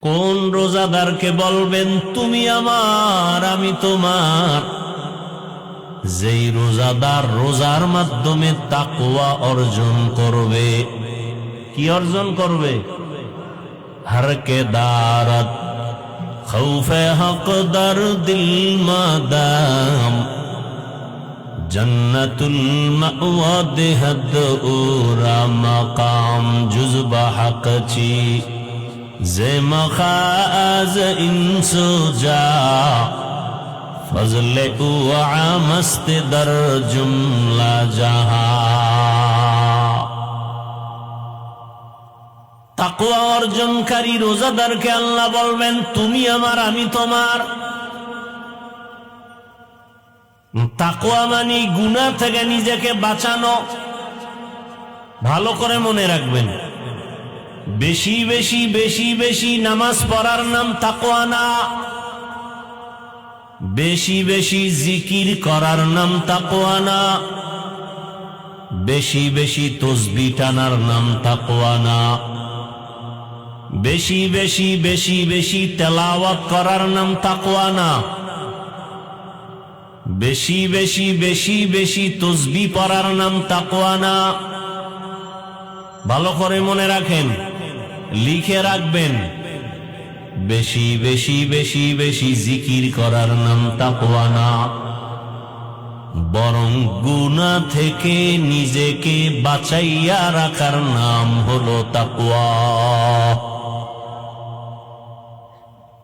কোন রোজাদারকে বলবেন তুমি আমার আমি তোমার? যেই রোজাদার রোজার মাধ্যমে তাকওয়া অর্জন করবে। কি অর্জন করবে? হরকে দারত খৌফে হক দর দিল মাদাম জন্নতুল মাওয়া দেহদ উরা মাকাম জুজবা হক চি যে মখাজ ইনসুজা ফজলে উআ মস্ত দর জুমলা জাহা। তাকওয়া অর্জনকারী রোজাদারকে আল্লাহ বলবেন তুমি আমার আমি তোমার। তাকওয়া মানে গুনাহ থেকে নিজেকে বাঁচানো। ভালো করে মনে রাখবেন, বেশি বেশি বেশি বেশি নামাজ পড়ার নাম তাকওয়া না, বেশি বেশি জিকির করার নাম তাকওয়া না, বেশি বেশি তাসবিহ টানার নাম তাকওয়া না, বেশি বেশি বেশি বেশি তেলাওয়াত করার নাম তাকওয়া না, বেশি বেশি বেশি বেশি তাসবিহ পড়ার নাম তাকওয়া না। ভালো করে মনে রাখেন, লিখে রাখবেন, বেশি বেশি বেশি বেশি জিকির করার নাম তাকওয়া না, বরং গুনাহ থেকে নিজেকে বাঁচাইয়া রাখার নাম হলো তাকওয়া।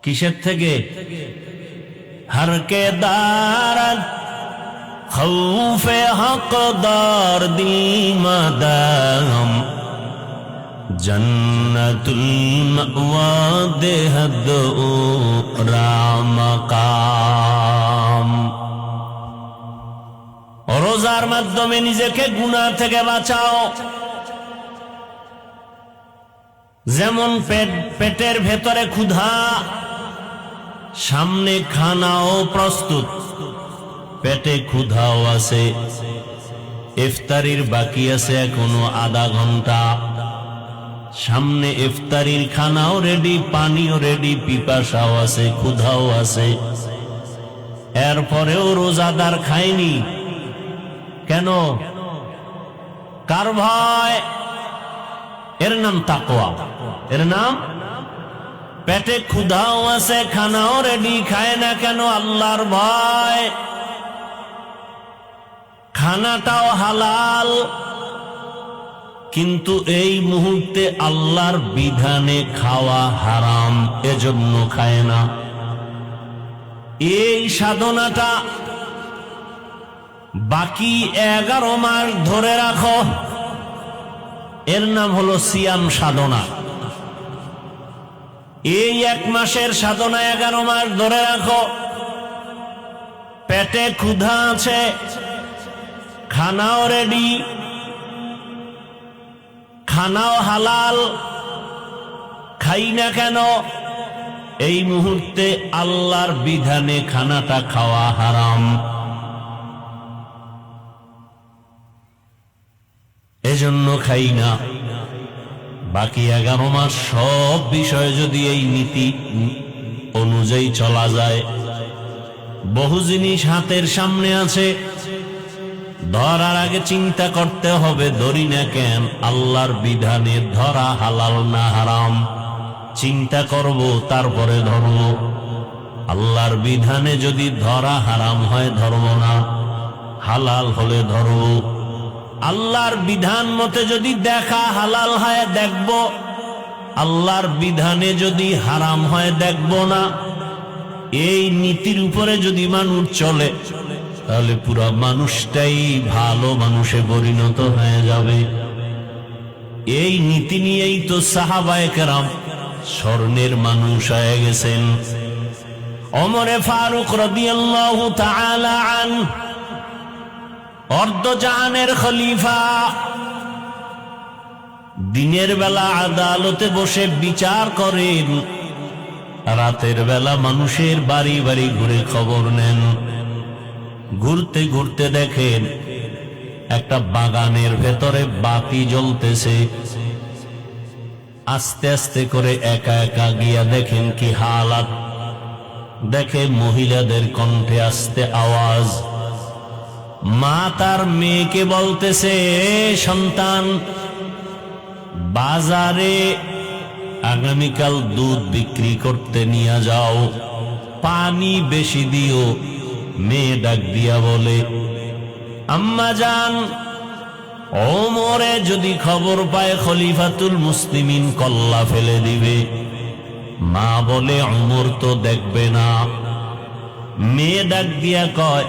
কিসের থেকে? হরকে দারত খৌফে হক দর দিল মাদাম জন্নতুল মাওয়া দেহদ উরা মাকাম। রোজার মাধ্যমে নিজেকে গুনাহ থেকে বাঁচাও। যেমন পেটের ভেতরে ক্ষুধা, সামনে খানাও প্রস্তুত, পেটে ক্ষুধাও আছে, ইফতারির বাকি আছে এখনো আধা ঘন্টা, সামনে ইফতারির খানাও রেডি, পানিও রেডি, পিপাসাও আছে, ক্ষুধাও আছে, এরপরেও রোজাদার খায়নি কেন? কার ভয়? এর নাম তাকওয়া। এর নাম, পেটে ক্ষুধাও আছে, খানাও রেডি, খায় না কেন? আল্লাহর ভয়। খানাটাও হালাল, কিন্তু এই মুহূর্তে আল্লাহর বিধানে খাওয়া হারাম, এজন্য খায় না। এই সাধনাটা বাকি 11 মাস ধরে রাখো, এর নাম হলো সিয়াম সাধনা। এই 1 মাসের সাধনা 11 মাস ধরে রাখো। পেটে ক্ষুধা আছে, খানাও রেডি, খানাও হালাল, খাই না কেন? এই মুহূর্তে আল্লাহর বিধানে খানাটা খাওয়া হারাম, এজন্য খাই না। বাকি 11 মাস সব বিষয় যদি এই নীতি অনুযায়ী চলা যায়, বহু জিনিস হাতের সামনে আছে, ধরার আগে চিন্তা করতে হবে ধরি না কেন, আল্লাহর বিধানে ধরা হালাল না হারাম, চিন্তা করব তারপরে ধরব। আল্লাহর বিধানে যদি ধরা হারাম হয় ধরব না, হালাল হলে ধরব। আল্লাহর বিধান মতে যদি দেখা হালাল হয় দেখব, আল্লাহর বিধানে যদি হারাম হয় দেখব না। এই নীতির উপরে যদি মানুষ চলে, তাহলে পুরো মানুষটাই ভালো মানুষে পরিণত হয়ে যাবে। এই নীতি নিয়েই তো সাহাবায়ে কেরাম স্বর্ণের মানুষ হয়ে গেছেন। ওমরে ফারুক রাদিয়াল্লাহু তাআলা আনহু অর্ধজাহানের খলিফা, দিনের বেলা আদালতে বসে বিচার করেন, রাতের বেলা মানুষের বাড়ি বাড়ি ঘুরে খবর নেন। ঘুরতে ঘুরতে দেখেন একটা বাগানের ভেতরে বাতি জ্বলতেছে, আস্তে আস্তে করে একা একা গিয়া দেখেন কি হালাত। দেখে মহিলাদের কণ্ঠে আস্তে আওয়াজ। মা তার মেয়েকে বলতেছে, সন্তান, বাজারে আগামীকাল দুধ বিক্রি করতে নিয়ে যাও, পানি বেশি দিও। মেয়ে ডাক দিয়া বলে, আম্মা জান, ওমরে যদি খবর পায় খলিফাতুল মুসলিমিন কল্লা ফেলে দিবে। মা বলে, ওমর তো দেখবে না। মেয়ে ডাক দিয়া কয়,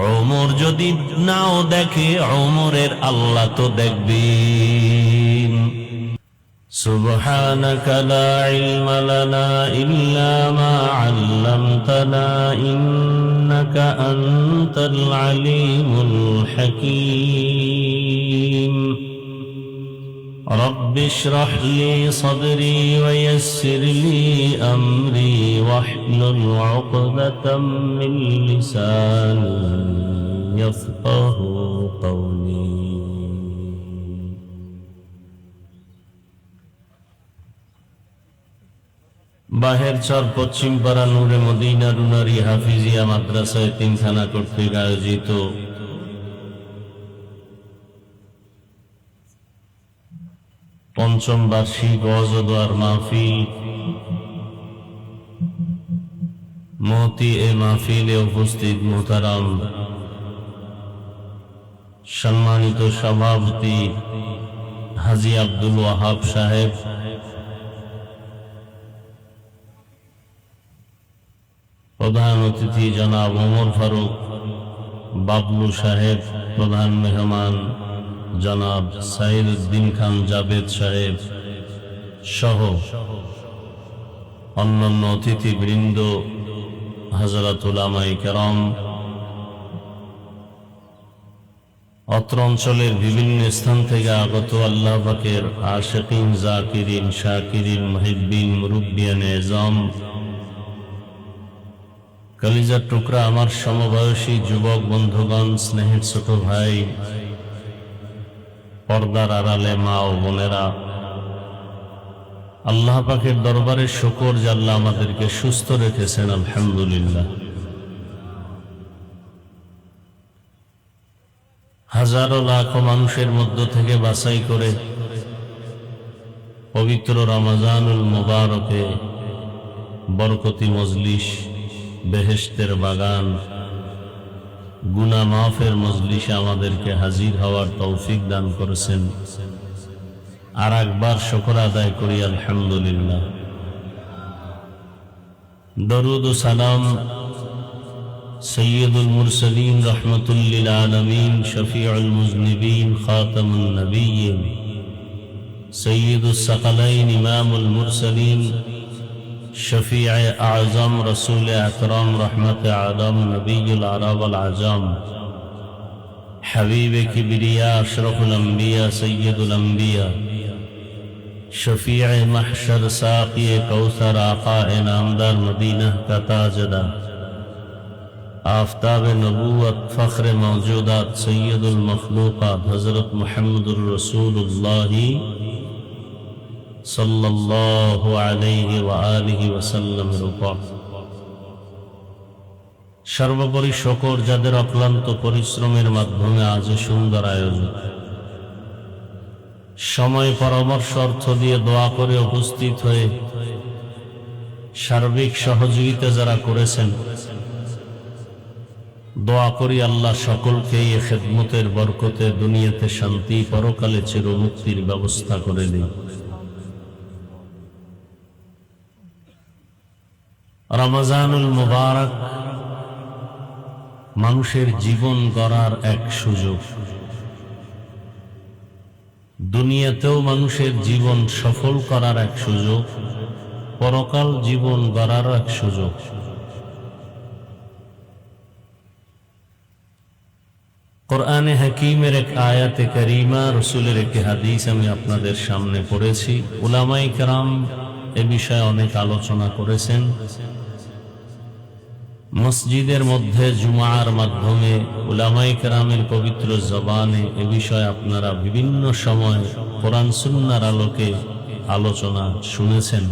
ওমর যদি নাও দেখে, ওমরের আল্লাহ তো দেখবেন। সুবহানাকা লা ইলমা লানা ইল্লা মা আল্লামতানা ইন্নাকা আনতাল আলিমুল হাকীম। رب اشرح لي صدري ويسر لي أمري واحلل عقدة من لساني يفقه قولي। বাহের চর পশ্চিম পাড়া নূরে মদিনা রুনারি হাফিজিয়া মাদ্রাসায় তিনখানা কর্তৃক আয়োজিত পঞ্চম বার্ষিক ওয়াজ ও দোয়ার মাহফিল। মহতি এ মাহফিলে উপস্থিত মোহতারাম সম্মানিত সভাপতি হাজী আব্দুল ওয়াহাব সাহেব, প্রধান অতিথি জনাব ওমর ফারুক বাবলু সাহেব, প্রধান মেহমান জনাব সাইদ উদ্দিন খান জাবেদ সাহেব সহ অন্যান্য অতিথিবৃন্দ, হযরত উলামায়ে কেরাম, অত্র অঞ্চলের বিভিন্ন স্থান থেকে আগত আল্লাহ পাকের আশিকিন, জাকিরিন, শাকিরিন, মুহিব্বিন, মুরব্বিয়ানে এজাম, কলিজার টুকরা আমার সমবয়সী যুবক বন্ধুগণ, স্নেহের ছোট ভাই, পর্দার আড়ালে মা ও বোনেরা, আল্লাহ পাকের দরবারে শুকর যে আল্লাহ আমাদেরকে সুস্থ রেখেছেন, আলহামদুলিল্লাহ। হাজারো লাখো মানুষের মধ্য থেকে বাছাই করে পবিত্র রমজানুল মুবারকে বরকতি মজলিস, বেহেশতের বাগান, গুনাহ মাফের মজলিসে আমাদেরকে হাজির হওয়ার তৌফিক দান করেছেন। আর একবার শুকর আদায় করি, আলহামদুলিল্লাহ। দরুদ ও সালাম সৈয়দুল মুরসালিন, রহমাতুল লিল আলামিন, শফিউল মুজনিবিন, খাতামুন নবিয়্যিন, সৈয়দুস সাকালাইন, ইমামুল মুরসালিন, শফিউ আযম, রাসূল আকরাম, রহমত আলম, নবিয়ুল আরব ওয়াল আজম, হাবিব কিবরিয়া, আশরাফুল আম্বিয়া, সৈয়দুল আম্বিয়া, शफीअ महशर, साक़ी कौसर, आका नामदार मदीना का ताजदार, आफताब नबूवत, फ़ख्र मौजूदात, सैयदुल मखलूक़ात, हज़रत मुहम्मदुर रसूलुल्लाह सल्लल्लाहु अलैहि व आलिहि वसल्लमेর উপর সর্বোপরি শুকর যাদের অক্লান্ত পরিশ্রমের মাধ্যমে আজ সুন্দর আয়োজন, সময় পরামর্শ অর্থ দিয়ে দোয়া করে উপস্থিত হয়ে সার্বিক সহযোগিতা যারা করেছেন, দোয়া করি আল্লাহ সকলকে এই খেদমতের বরকতে দুনিয়াতে শান্তি, পরকালে চিরমুক্তির ব্যবস্থা করে দিন। রমজানুল মুবারক মানুষের জীবন গড়ার এক সুযোগ, দুনিয়াতেও মানুষের জীবন সফল করার এক সুযোগ, পরকাল জীবন গড়ার এক সুযোগ। কোরআনে হাকিমের এক আয়াতে কারিমা, রাসূলের একটি হাদিস আমি আপনাদের সামনে পড়েছি। উলামায়ে কেরাম এ বিষয়ে অনেক আলোচনা করেছেন। মসজিদের মধ্যে জুমার মাধ্যমে উলামায়ে কেরামের পবিত্র জবানে এ বিষয়ে আপনারা বিভিন্ন সময় কোরআন সুন্নাহর আলোকে আলোচনা শুনেছেন।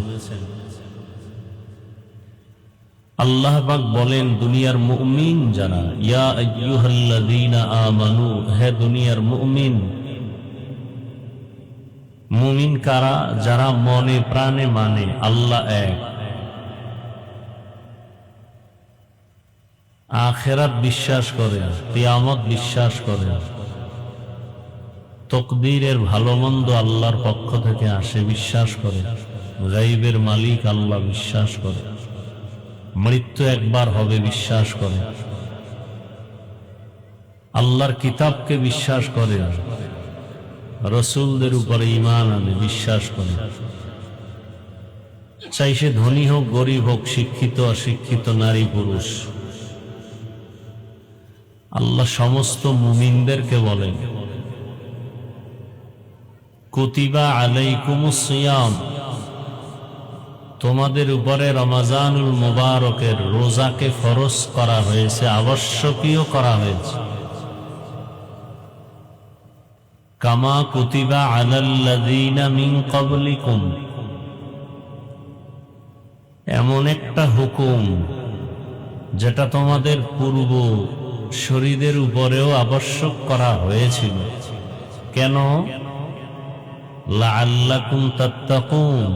আল্লাহ পাক বলেন দুনিয়ার মুমিন যারা, ইয়া আইয়ুহাল্লাযীনা আমানু, হে দুনিয়ার মুমিন। মুমিন কারা? যারা মনে প্রাণে মানে আল্লাহ এক, আখিরাত বিশ্বাস করে, কিয়ামত বিশ্বাস করে, তাকদীরের ভালো মন্দ আল্লাহর পক্ষ থেকে আসে বিশ্বাস করে, গায়বের মালিক আল্লাহ বিশ্বাস করে, মৃত্যু একবার হবে বিশ্বাস করে, আল্লাহর কিতাবকে বিশ্বাস করে, রাসূলদের উপরে ঈমান আনে বিশ্বাস করে, চাই সে ধনী হোক গরিব হোক, শিক্ষিত অশিক্ষিত, নারী পুরুষ, আল্লাহ সমস্ত মুমিনদেরকে বলেন কুতিবা আলাইকুমুস সিয়াম, তোমাদের উপরে রমজানুল মুবারকের রোজাকে ফরজ করা হয়েছে, আবশ্যকীয় করা হয়েছে। কামা কুতিবা আলাল্লাযীনা মিন ক্বাবলিকুম, এমন একটা হুকুম যেটা তোমাদের পূর্ব শরীরের উপরেও আবশ্যক করা হয়েছিল। কেন? লাআল্লাকুম তাত্তাকুন,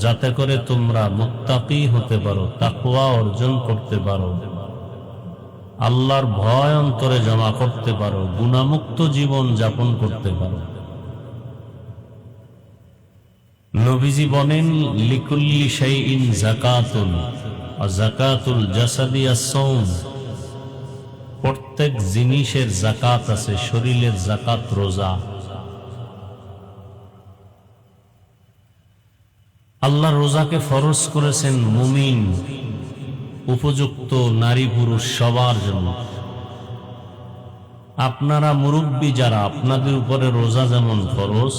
যাতে করে তোমরা মুত্তাকি হতে পারো, তাকওয়া অর্জন করতে পারো, আল্লাহর ভয় অন্তরে জমা করতে পারো, গুনাহমুক্ত জীবন যাপন করতে পারো। নবীজি বলেন লিকুল্লি শাইইন যাকাতুন, আর যাকাতুল জাসাদি আস-সাওম, প্রত্যেক জিনিসের যাকাত আছে, শরীরের যাকাত রোজা। আল্লাহ রোজাকে ফরজ করেছেন মুমিন উপযুক্ত নারী পুরুষ সবার জন্য। আপনারা মুরব্বী যারা, আপনাদের উপরে রোজা যেমন ফরজ,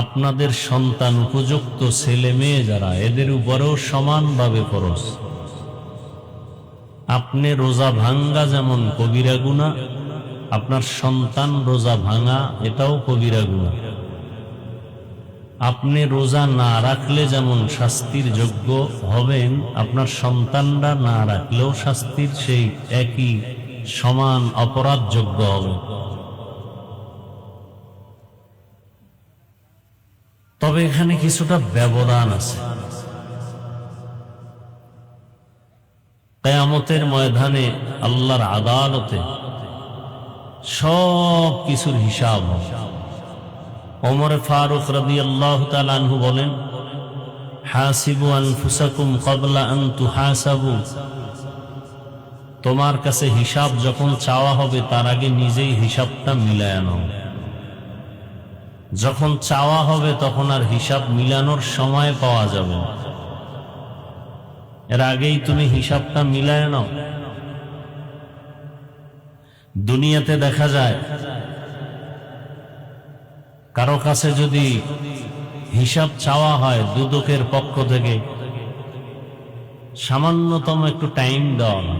আপনাদের সন্তান উপযুক্ত ছেলে মেয়ে যারা, এদের উপরেও সমানভাবে ফরজ। আপনি রোজা ভাঙ্গা যেমন কবিরা গুনাহ, আপনার সন্তান রোজা ভাঙা এটাও কবিরা গুনাহ। আপনি রোজা না রাখলে যেমন শাস্তির যোগ্য হবেন, আপনার সন্তানরা না রাখলেও শাস্তির সেই একই সমান অপরাধ যোগ্য হবে। তবে এখানে কিছুটা ব্যবধান আছে। কিয়ামতের ময়দানে আল্লাহর আদালতে সব কিছুর হিসাব হবে। ওমর ফারুক রাদিয়াল্লাহু তাআলা আনহু বলেন, হাসিবু আনফুসাকুম ক্বাবলা আন তুহাসাবু, তোমার কাছে হিসাব যখন চাওয়া হবে তার আগে নিজেই হিসাবটা মিলায় নাও। যখন চাওয়া হবে তখন আর হিসাব মিলানোর সময় পাওয়া যাবে না, এর আগেই তুমি হিসাবটা মিলায় নাও। দুনিয়াতে দেখা যায় কারো কাছে যদি হিসাব চাওয়া হয় দুদকের পক্ষ থেকে, সামান্যতম একটু টাইম দেওয়া না,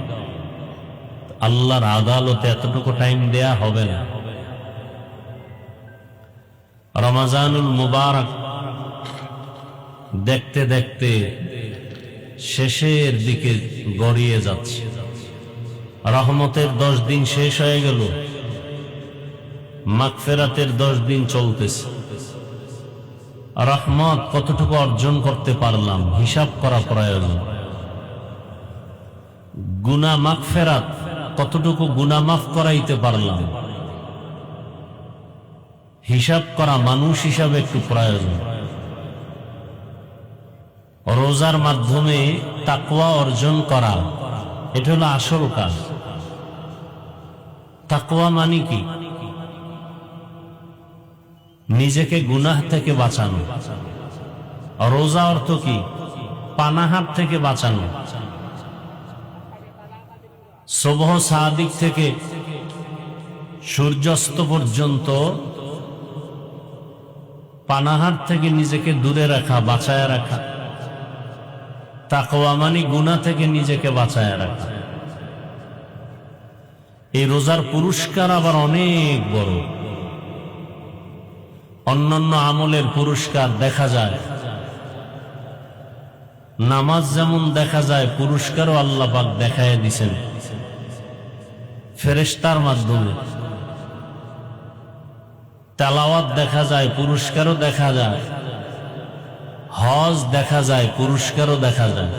আল্লাহর আদালতে এতটুকু টাইম দেয়া হবে না। রমজানুল মুবারক দেখতে দেখতে শেষের দিকে গড়িয়ে যাচ্ছে। রহমতের 10 দিন শেষ হয়ে গেল, মাগফিরাতের 10 দিন চলতেছে। রহমত কতটুকু অর্জন করতে পারলাম হিসাব করা প্রয়োজন। গুনাহ মাগফিরাত কতটুকু গুনাহ মাফ করাইতে পারলাম হিসাব করা মানুষ হিসাবে একটু প্রয়োজন। রোজার মাধ্যমে তাকওয়া অর্জন করা, এটা হলো আসল কাজ। তাকওয়া মানে কি? নিজেকে গুনাহ থেকে বাঁচানো। রোজা অর্থ কি? পানাহার থেকে বাঁচানো। সুবহ সাদিক থেকে সূর্যাস্ত পর্যন্ত পানাহার থেকে নিজেকে দূরে রাখা, বাঁচায় রাখা। তাকওয়া মানে গুনাহ থেকে নিজেকে বাঁচায় রাখা। এই রোজার পুরস্কার আবার অনেক বড়। অন্যান্য আমলের পুরস্কার দেখা যায়, নামাজ যেমন দেখা যায় পুরস্কারও আল্লাহ পাক দেখায় দিছেন ফেরেশতার মাধ্যমে। তেলাওয়াত দেখা যায়, পুরস্কারও দেখা যায়। হজ দেখা যায়, পুরস্কারও দেখা যায়।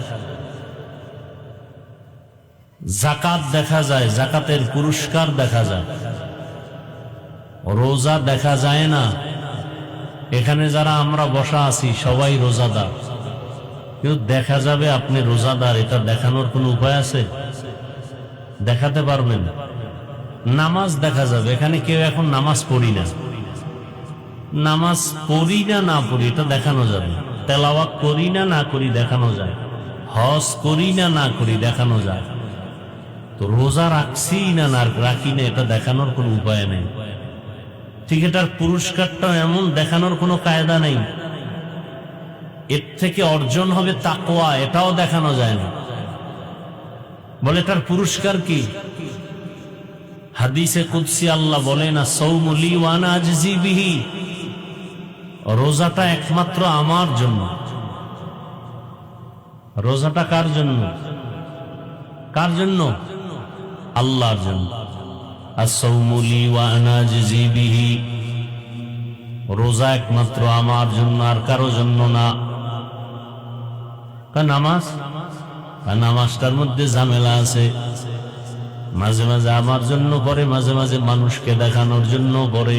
যাকাত দেখা যায়, যাকাতের পুরস্কার দেখা যায়। রোজা দেখা যায় না। এখানে যারা আমরা বসা আছি সবাই রোজাদার, কিন্তু দেখা যাবে আপনি রোজাদার, এটা দেখানোর কোনো উপায় আছে? দেখাতে পারবেন? নামাজ দেখা যাবে, এখানে কেউ এখন নামাজ পড়ি না, নামাজ পড়ি না না পড়ি এটা দেখানো যাবে। তেলাওয়াত করি না না করি দেখানো যায়। হজ করি না না করি দেখানো যায়। তো রোজা রাখছি না না রাখি না এটা দেখানোর কোনো উপায় নেই। ঠিক এটার পুরস্কারটা এমন দেখানোর কোনো কায়দা নেই। এর থেকে অর্জন হবে তাকওয়া, এটাও দেখানো যায় না। বলে এটার পুরস্কার কি? হাদিসে কুদসি আল্লাহ বলেন, সাওমু লি ওয়া আনা আজজি বিহি, রোজাটা একমাত্র আমার জন্য। রোজাটা কার জন্য? কার জন্য? আল্লাহর জন্য। as-sawmu li wa ana ajzi bihi, রোজা একমাত্র আমার জন্য, আর কারো জন্য না। নামাজটার মধ্যে ঝামেলা আছে। মাঝে মাঝে আমার জন্য পড়ে, মাঝে মাঝে মানুষকে দেখানোর জন্য পড়ে।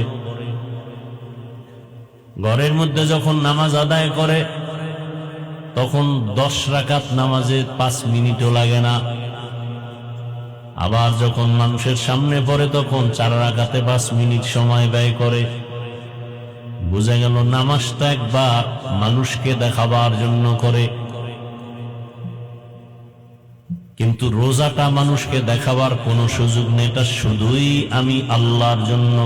ঘরের মধ্যে যখন নামাজ আদায় করে তখন 10 রাকাত নামাজে 5 মিনিটও লাগে না। আবার যখন মানুষের সামনে পড়ে তখন 4 রাকাতে 5 মিনিট সময় ব্যয় করে। বুঝা গেল নামাজটা একবার মানুষকে দেখাবার জন্য করে, কিন্তু রোজাটা মানুষকে দেখাবার কোনো সুযোগ নেই। এটা শুধুই আমি আল্লাহর জন্য।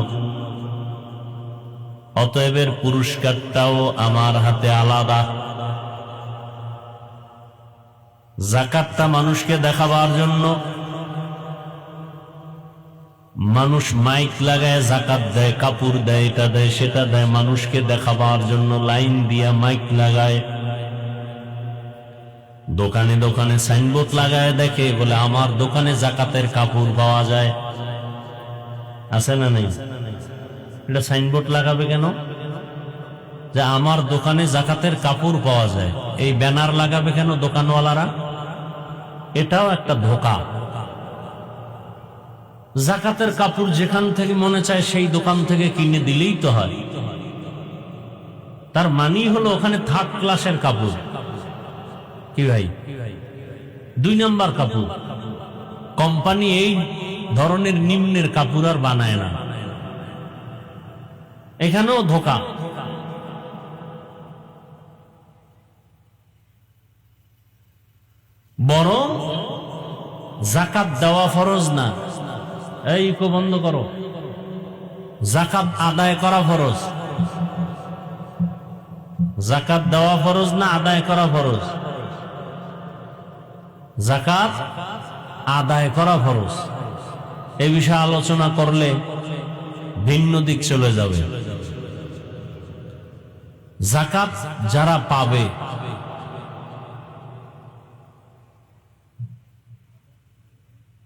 অতএবের পুরস্কারটাও আমার হাতে আলাদা। যাকাতটা মানুষকে দেখাবার জন্য। মানুষ মাইক লাগায় যাকাত দেয়, কাপড় দেয়, এটা দেয় সেটা দেয়, মানুষকে দেখাবার জন্য লাইন দিয়া মাইক লাগায়। দোকানে দোকানে সাইনবোর্ড লাগায় দেখে, বলে আমার দোকানে যাকাতের কাপড় পাওয়া যায়। আছে না নেই? এটা সাইনবোর্ড লাগাবে কেন? যে আমার দোকানে যাকাতের কাপড় পাওয়া যায়। এই ব্যানার লাগাবে কেন দোকানওয়ালারা? এটাও একটা ধোঁকা। যাকাতের কাপড় যেখান থেকে মনে চায় সেই দোকান থেকে কিনে দিলেই তো হয়। তার মানেই হলো ওখানে 3rd ক্লাসের কাপড়। কি ভাই? 2 নাম্বার কাপড়। কোম্পানি এই ধরনের নিম্নের কাপড় আর বানায় না। এখানেও ধোঁকা। বরং যাকাত দেওয়া ফরজ না। এই কো বন্ধ করো। যাকাত আদায় করা ফরজ। যাকাত দেওয়া ফরজ না আদায় করা ফরজ? যাকাত আদায় করা ফরজ। এই বিষয়ে আলোচনা করলে ভিন্ন দিক চলে যাবে। যাকাত যারা পাবে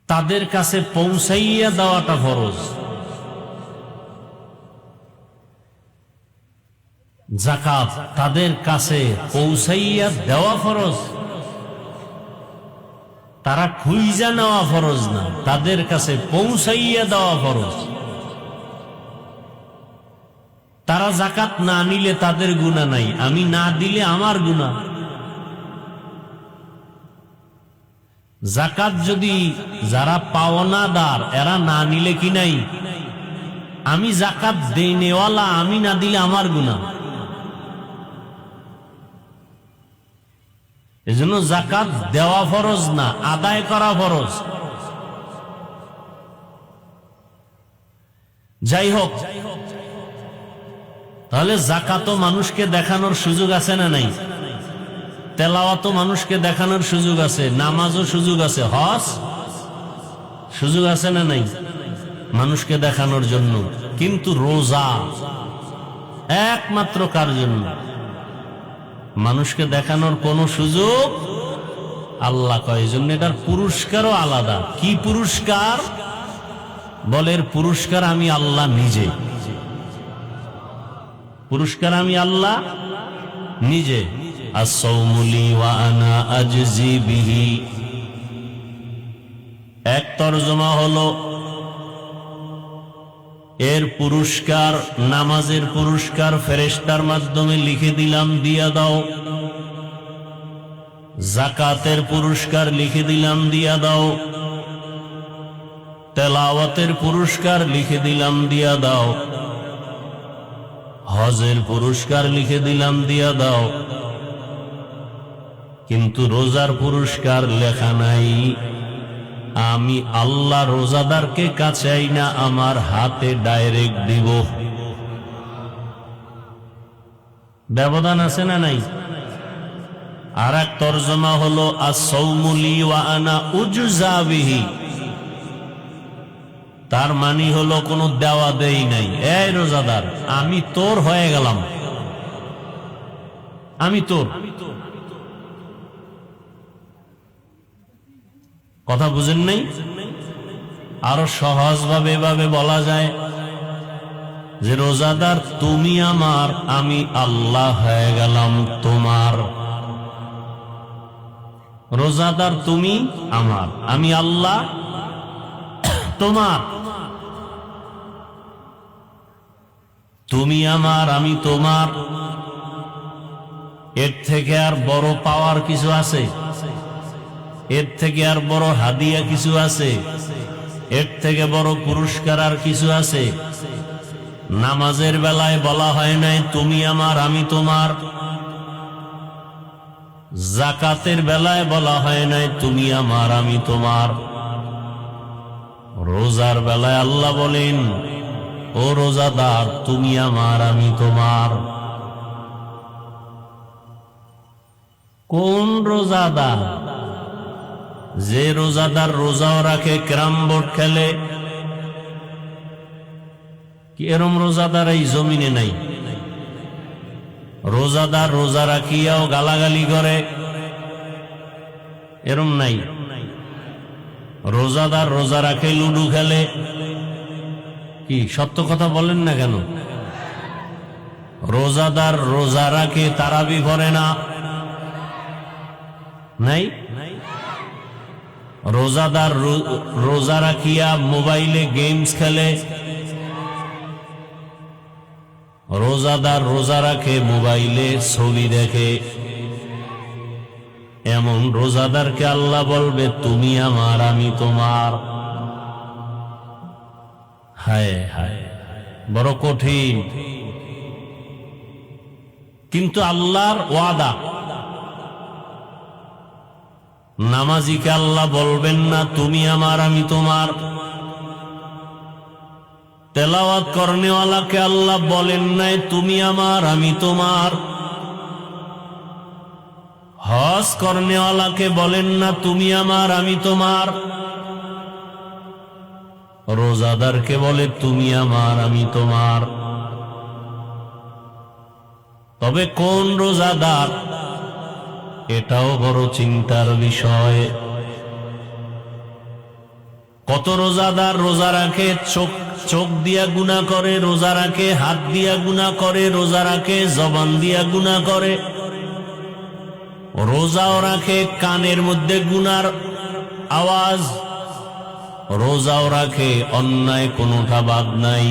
তাদের কাছে পৌঁছাইয়া দেওয়াটা ফরজ। যাকাত তাদের কাছে পৌঁছাইয়া দেওয়া ফরজ। তারা খুঁজা নেওয়া ফরজ না, তাদের কাছে পৌঁছাইয়া দেওয়া ফরজ। তারা যাকাত না নিলে তাদের গুনাহ নাই, আমি না দিলে আমার গুনাহ। যাকাত যদি যারা পাওনাদার এরা না নিলে কি নাই? আমি যাকাত দেনেওয়ালা, আমি না দিলে আমার গুনাহ। এজন্য যাকাত দেওয়া ফরজ না, আদায় করা ফরজ। যাই হোক, তাহলে যাকাতও মানুষকে দেখানোর সুযোগ আছে না নাই? তেলাওয়াতও মানুষকে দেখানোর সুযোগ আছে, নামাজও সুযোগ আছে, হজ সুযোগ আছে না নাই মানুষকে দেখানোর জন্য। কিন্তু রোজা একমাত্র কার জন্য? মানুষকে দেখানোর কোন সুযোগ আল্লাহ কয়। এই জন্য এটার পুরস্কারও আলাদা। কি পুরস্কার? বলের পুরস্কার আমি আল্লাহ নিজে। পুরস্কার আমি আল্লাহ নিজে। আস-সাওমু লি ওয়া আনা আজজি বিহি। এক তরজমা হলো এর পুরস্কার, নামাজের পুরস্কার ফেরেশতার মাধ্যমে লিখে দিলাম, দিয়া দাও। যাকাতের পুরস্কার লিখে দিলাম, দিয়া দাও। তেলাওয়াতের পুরস্কার লিখে দিলাম, দিয়া দাও। হজের পুরস্কার লিখে দিলাম, দিয়া দাও। কিন্তু রোজার পুরস্কার লেখা নাই। আমি আল্লাহ রোজাদারকে কাছে আইনা আমার হাতে ডাইরেক্ট দিব। ব্যবধান আছে না নাই? আর এক তরজমা হলো আস-সাওমু লি ওয়া আনা উজজা বিহি। তার মানে হলো কোনো দেওয়া দেই নাই। এই রোজাদার, আমি তোর হয়ে গেলাম, আমি তোর। কথা বুঝেন নাই? আরো সহজ ভাবে এভাবে বলা যায় যে রোজাদার তুমি আমার, আমি আল্লাহ হয়ে গেলাম তোমার। রোজাদার তুমি আমার, আমি আল্লাহ তোমার। তুমি আমার, আমি তোমার। এর থেকে আর বড় পাওয়ার কিছু আছে? এর থেকে আর বড় হাদিয়া কিছু আছে? এর থেকে বড় পুরস্কার আর কিছু আছে? নামাজের বেলায় বলা হয় নাই তুমি আমার, আমি তোমার। যাকাতের বেলায় বলা হয় নাই তুমি আমার, আমি তোমার। রোজার বেলায় আল্লাহ বলেন, ও রোজাদার তুমি আমার, আমি তোমার। কোন রোজাদার? যে রোজাদার রোজাও রাখে, ক্যারাম বোর্ড খেলে। কি এরম রোজাদার এই জমিনে নাই? রোজাদার রোজা রাখিয়াও গালাগালি করে, এরম নাই। রোজাদার রোজা রাখে লুডু খেলে। কি সত্য কথা বলেন না কেন? রোজাদার রোজা রাখে তারাবি পড়ে না, নাই? রোজাদার রোজা রাখিয়া মোবাইলে গেমস খেলে। রোজাদার রোজা রাখে মোবাইলে ছবি দেখে। এমন রোজাদারকে আল্লাহ বলবে তুমি আমার, আমি তোমার। হায় হায়, বড় কঠিন। কিন্তু আল্লাহর ওয়াদা, নামাজিকে আল্লাহ বলবেন না তুমি আমার, আমি তোমার। তেলাওয়াত করনেওয়ালাকে আল্লাহ বলেন নাই তুমি আমার, আমি তোমার। হজ করনেওয়ালাকে বলেন না তুমি আমার, আমি তোমার। রোজাদারকে বলে তুমি আমার, আমি তোমার। তবে কোন রোজাদার? এটাও বড় চিন্তার বিষয়। কত রোজাদার রোজা রাখে, চোখ দিয়া গুনাহ করে, রোজা রাখে হাত দিয়া গুনাহ করে, রোজা রাখে জবান দিয়া গুনাহ করে। রোজাও রাখে কানের মধ্যে গুনার আওয়াজ, রোজাও রাখে অন্যায় কোনোটা বাদ নাই।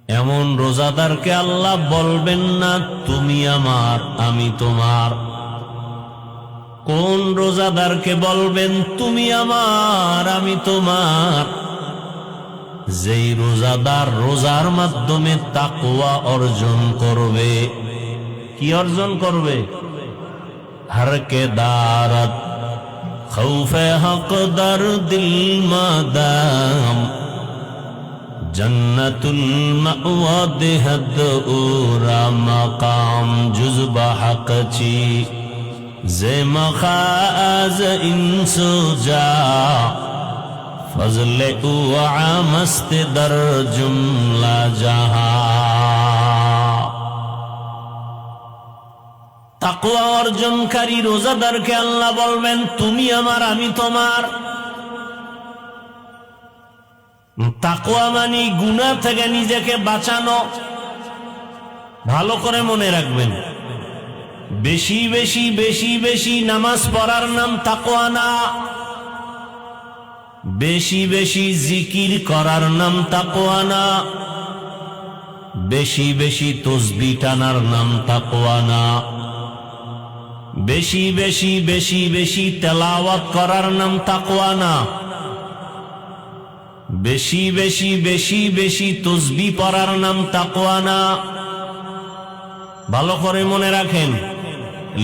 এমন রোজাদারকে আল্লাহ বলবেন না তুমি আমার, আমি তোমার। কোন রোজাদারকে বলবেন তুমি আমার, আমি তোমার? যেই রোজাদার রোজার মাধ্যমে তাকওয়া অর্জন করবে। কি অর্জন করবে? হরকে দারত খৌফে হক দর দিল মাদাম জন্নতুল মাওয়া দেহদ উরা মাকাম জুজবা হক চি যে মখাজ ইনসুজা फजल मस्त दर जुमला जहां। তাকওয়া অর্জনকারী রোজাদারকে আল্লাহ বলবেন তুমি আমার আমি তোমার। তাকওয়া মানে গুনাহ থেকে নিজেকে বাঁচানো। ভালো করে মনে রাখবেন, বেশি বেশি বেশি বেশি নামাজ পড়ার নাম তাকওয়া না, বেশি বেশি জিকির করার নাম তাকওয়া না, বেশি বেশি তসবিহ টানার নাম তাকওয়া না, বেশি বেশি বেশি বেশি তেলাওয়াত করার নাম তাকওয়া না, বেশি বেশি বেশি বেশি তসবিহ পড়ার নাম তাকওয়া না। ভালো করে মনে রাখেন,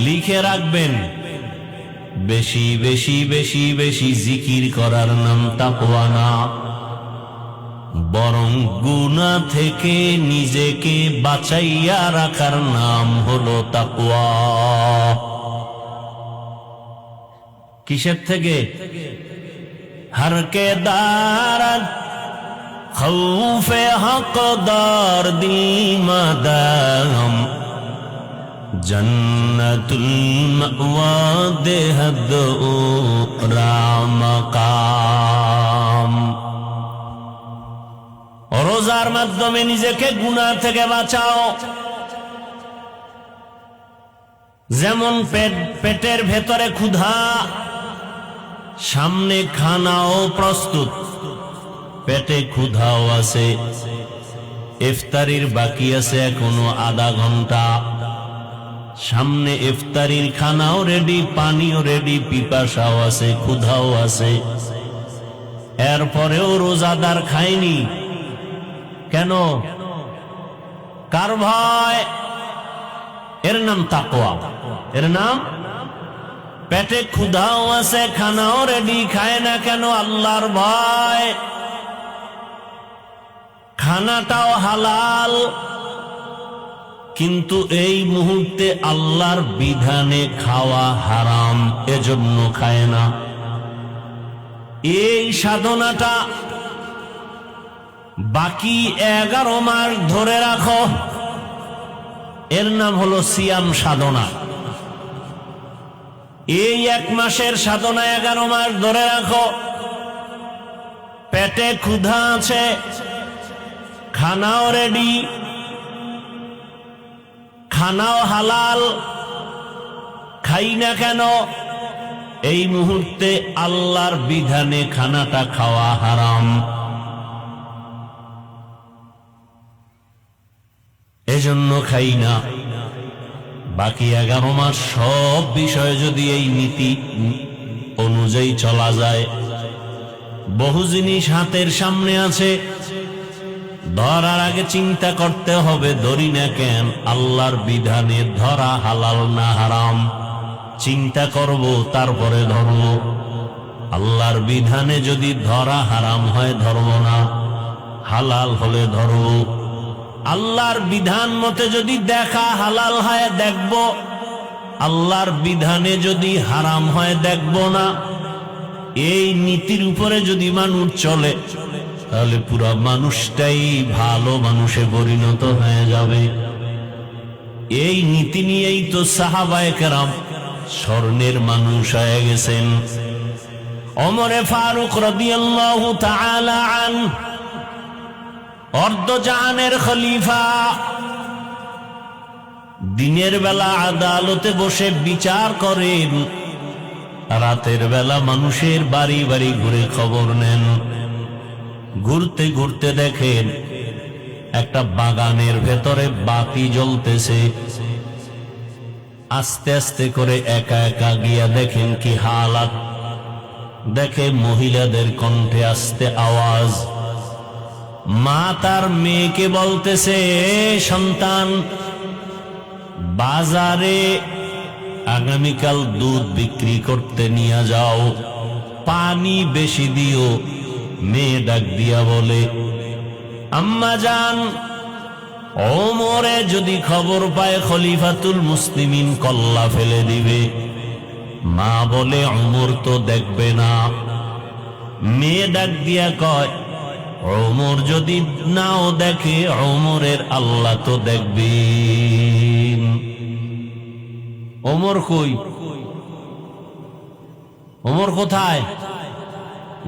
লিখে রাখবেন, বেশি বেশি বেশি বেশি জিকির করার নাম তাকওয়া না, বরং গুনাহ থেকে নিজেকে বাঁচাইয়া রাখার নাম হলো তাকওয়া। কিসের থেকে? हर के दारत खौफे हकदार दिल मदाम जन्नतुल मअवा देहद रामकाम। রোজার মাধ্যমে নিজেকে গুনাহ থেকে বাঁচাও। যেমন পেটের ভেতরে ক্ষুধা, সামনে খানাও প্রস্তুত, পেটে ক্ষুধাও আছে, ইফতারির বাকি আছে এখনো আধা ঘন্টা, সামনে ইফতারির খানাও রেডি, পানিও রেডি, পিপাসাও আছে, ক্ষুধাও আছে, এরপরেও রোজাদার খায়নি কেন? কার ভয়? এর নাম তাকওয়া। এর নাম, পেটে ক্ষুধাও আছে, খানাও রেডি, খায় না কেন? আল্লাহর ভয়। খানাটাও হালাল, কিন্তু এই মুহূর্তে আল্লাহর বিধানে খাওয়া হারাম, এজন্য খায় না। এই সাধনাটা বাকি 11 মাস ধরে রাখো, এর নাম হলো সিয়াম সাধনা। এই 1 মাসের সাধনা 11 মাস ধরে রাখো। পেটে ক্ষুধা আছে, খানাও রেডি, খানাও হালাল, খাই না কেন? এই মুহূর্তে আল্লাহর বিধানে খানাটা খাওয়া হারাম, এজন্য খাই না। বাকি 11 মাস সব বিষয়ে যদি এই নীতি অনুযায়ী চলা যায়, বহু জিনিস হাতের সামনে আছে, ধরার আগে চিন্তা করতে হবে ধরি না কেন, আল্লাহর বিধানে ধরা হালাল না হারাম, চিন্তা করব তারপরে ধরব। আল্লাহর বিধানে যদি ধরা হারাম হয় ধরব না, হালাল হলে ধরব। আল্লাহর বিধান মতে যদি দেখা হালাল হয় দেখব, আল্লাহর বিধানে যদি হারাম হয় দেখব না। এই নীতির উপরে যদি মানুষ চলে, তাহলে পুরো মানুষটাই ভালো মানুষে পরিণত হয়ে যাবে। এই নীতি নিয়েই তো সাহাবায়ে কেরাম স্বর্ণের মানুষ হয়ে গেছেন। ওমরে ফারুক রাদিয়াল্লাহু তাআলা আনহু অর্ধজাহানের খলিফা, দিনের বেলা আদালতে বসে বিচার করেন, রাতের বেলা মানুষের বাড়ি বাড়ি ঘুরে খবর নেন। ঘুরতে ঘুরতে দেখেন একটা বাগানের ভেতরে বাতি জ্বলতেছে। আস্তে আস্তে করে একা একা গিয়া দেখেন কি হালাত। দেখে মহিলাদের কণ্ঠে আস্তে আওয়াজ, মা তার মেয়েকে বলতেছে, সন্তান বাজারে আগামীকাল দুধ বিক্রি করতে নিয়ে যাও, পানি বেশি দিও। মেয়ে ডাক দিয়া বলে, আম্মা জান, ওমরে যদি খবর পায় খলিফাতুল মুসলিমিন কল্লা ফেলে দিবে। মা বলে, ওমর তো দেখবে না, মেয়ে ডাক দিয়া কয়, ওমর যদি নাও দেখে, ওমরের আল্লাহ তো দেখবেন। ওমর কই? ওমর কোথায়?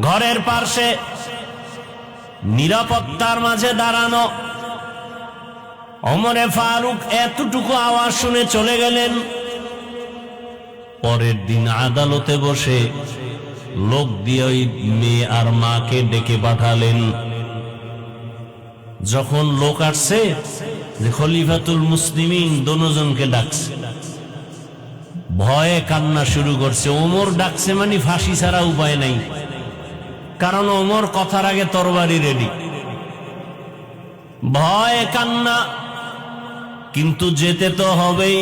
ঘরের পাশে নিরাপত্তার মাঝে দাঁড়ানো। ওমরে ফারুক এতটুকু আওয়াজ শুনে চলে গেলেন। পরের দিন আদালতে বসে লোক দিয়ে ওই মেয়ে আর মাকে ডেকে পাঠালেন। যখন লোক আসছে, যে খলিফাতুল মুসলিমিন দোনোজনকে ডাকছে, ভয়ে কান্না শুরু করছে। ওমর ডাকছে মানে ফাঁসি ছাড়া উপায় নাই, কারণ ওমর কথার আগে তরবারি রেডি। ভয়ে কান্না, কিন্তু যেতে তো হবেই।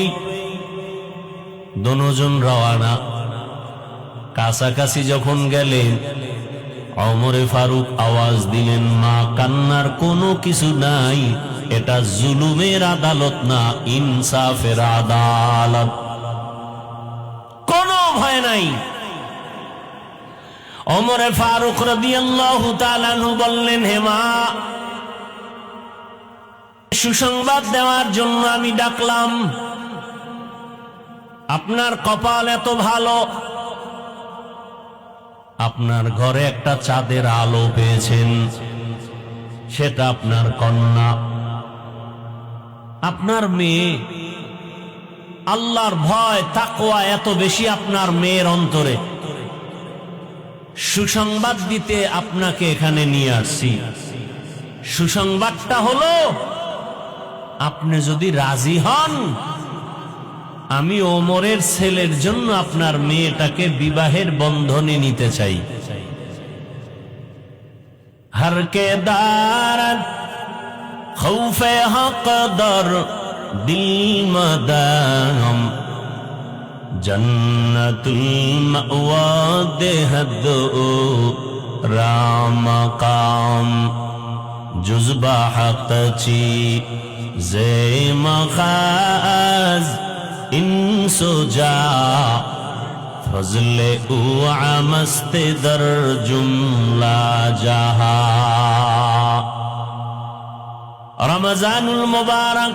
দোনোজন রওয়ানা। কাছাকাছি যখন গেলেন, ওমরে ফারুক আওয়াজ দিলেন, মা, কান্নার কোনো কিছু নাই, এটা জুলুমের আদালত না, ইনসাফের আদালত, কোনো ভয় নাই। ওমরে ফারুক রাদিয়াল্লাহু তাআলা আনহু বললেন, হে মা, সুসংবাদ দেওয়ার জন্য আমি ডাকলাম। আপনার কপাল এত ভালো, আপনার ঘরে একটা চাঁদের আলো পেয়েছেন, সেটা আপনার কন্যা, আপনার মেয়ে। আল্লাহর ভয়, তাকওয়া এত বেশি আপনার মেয়ের অন্তরে। সুসংবাদ দিতে আপনাকে এখানে নিয়ে আসছি। সুসংবাদটা হলো, আপনি যদি রাজি হন, আমি ওমরের ছেলের জন্য আপনার মেয়েটাকে বিবাহের বন্ধনে নিতে চাই। হর কে দারদ খৌফে হক দর দিল মদাম জন্নতুল মাওয়া দেহদ রাম কাম জুজবা হক চি জে মখাজ ইনসুজা ফজলে উ আমস্তে দর জুমলা জাহা। রমজানুল মুবারক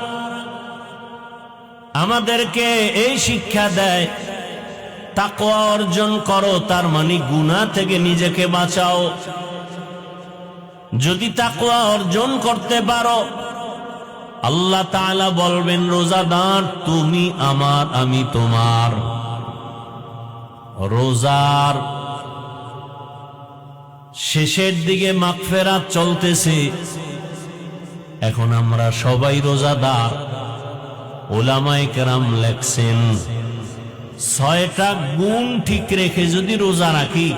আমাদেরকে এই শিক্ষা দেয়, তাকওয়া অর্জন করো, তার মানে গুনাহ থেকে নিজেকে বাঁচাও। যদি তাকওয়া অর্জন করতে পারো, আল্লাহ তাআলা বলবেন, রোজাদার তুমি আমার, আমি তোমার। রোজার শেষের দিকে মাগফিরাত চলতেছে, এখন আমরা সবাই রোজাদার। উলামায়ে কেরাম লেখছেন, 6টা গুণ ঠিক রেখে যদি রোজা রাখি,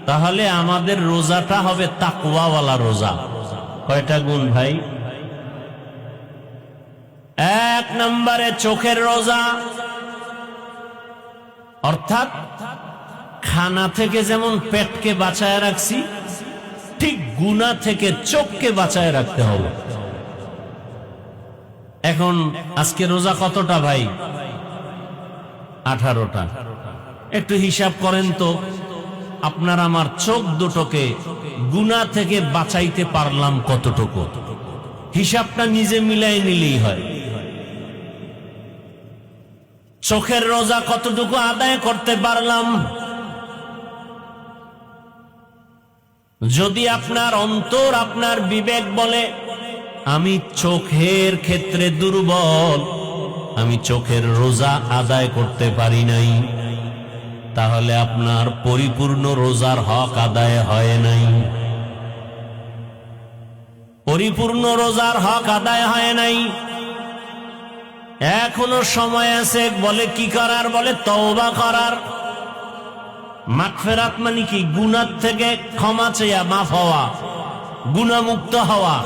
তাহলে আমাদের রোজাটা হবে তাকওয়াওয়ালা রোজা। কয়টা গুণ ভাই? 1 নম্বরে চোখের রোজা, অর্থাৎ খানা থেকে যেমন পেটকে বাঁচায় রাখছি, ঠিক গুনাহ থেকে চোখকে বাঁচায় রাখতে হবে। এখন আজকে রোজা কতটা ভাই? 18টা। একটু হিসাব করেন তো, আপনার আমার চোখ দুটোকে গুনাহ থেকে বাঁচাইতে পারলাম কতটুকু? হিসাবটা নিজে মিলাই নিলেই হয়। চোখের রোজা কতটুকু আদায় করতে পারলাম? যদি আপনার অন্তর, আপনার বিবেক বলে আমি চোখের ক্ষেত্রে দুর্বল, আমি চোখের রোজা আদায় করতে পারি নাই, তাহলে আপনার পরিপূর্ণ রোজার হক আদায় হয় নাই। পরিপূর্ণ রোজার হক আদায় হয় নাই। এখনো সময় আছে। বলে কি করার? বলে তওবা করার। মাগফিরাত মানে কি? গুনাহ থেকে ক্ষমা চেয়া, মাফ হওয়া, গুনাহমুক্ত হওয়া।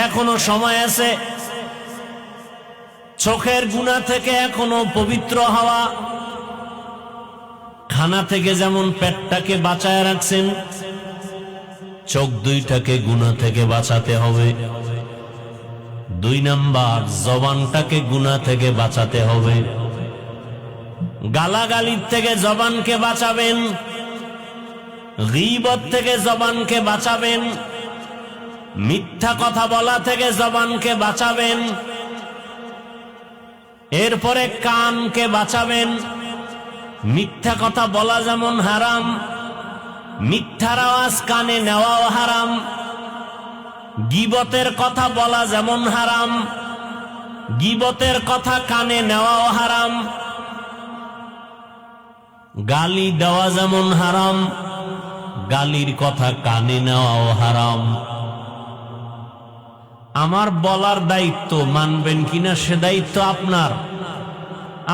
এখনো সময় আছে। চোখের গুনাহ থেকে এখনো পবিত্র হওয়া। খানা থেকে যেমন পেটটাকে বাঁচায় রাখছেন, চোখ দুইটাকে গুনাহ থেকে বাঁচাতে হবে। 2 নাম্বার, জবানটাকে গুনাহ থেকে বাঁচাতে হবে। গালাগালির থেকে জবানকে বাঁচাবেন, গীবত থেকে জবানকে বাঁচাবেন, মিথ্যা কথা বলা থেকে জবানকে বাঁচাবেন, এরপরে কানকে বাঁচাবেন। মিথ্যা কথা বলা যেমন হারাম, মিথ্যার আওয়াজ কানে নেওয়াও হারাম। গীবতের কথা বলা যেমন হারাম, গীবতের কথা কানে নেওয়াও হারাম। গালি দেওয়া যেমন হারাম, গালির কথা কানে নেওয়াও হারাম। আমার বলার দায়িত্ব, মানবেন কিনা সে দায়িত্ব আপনার।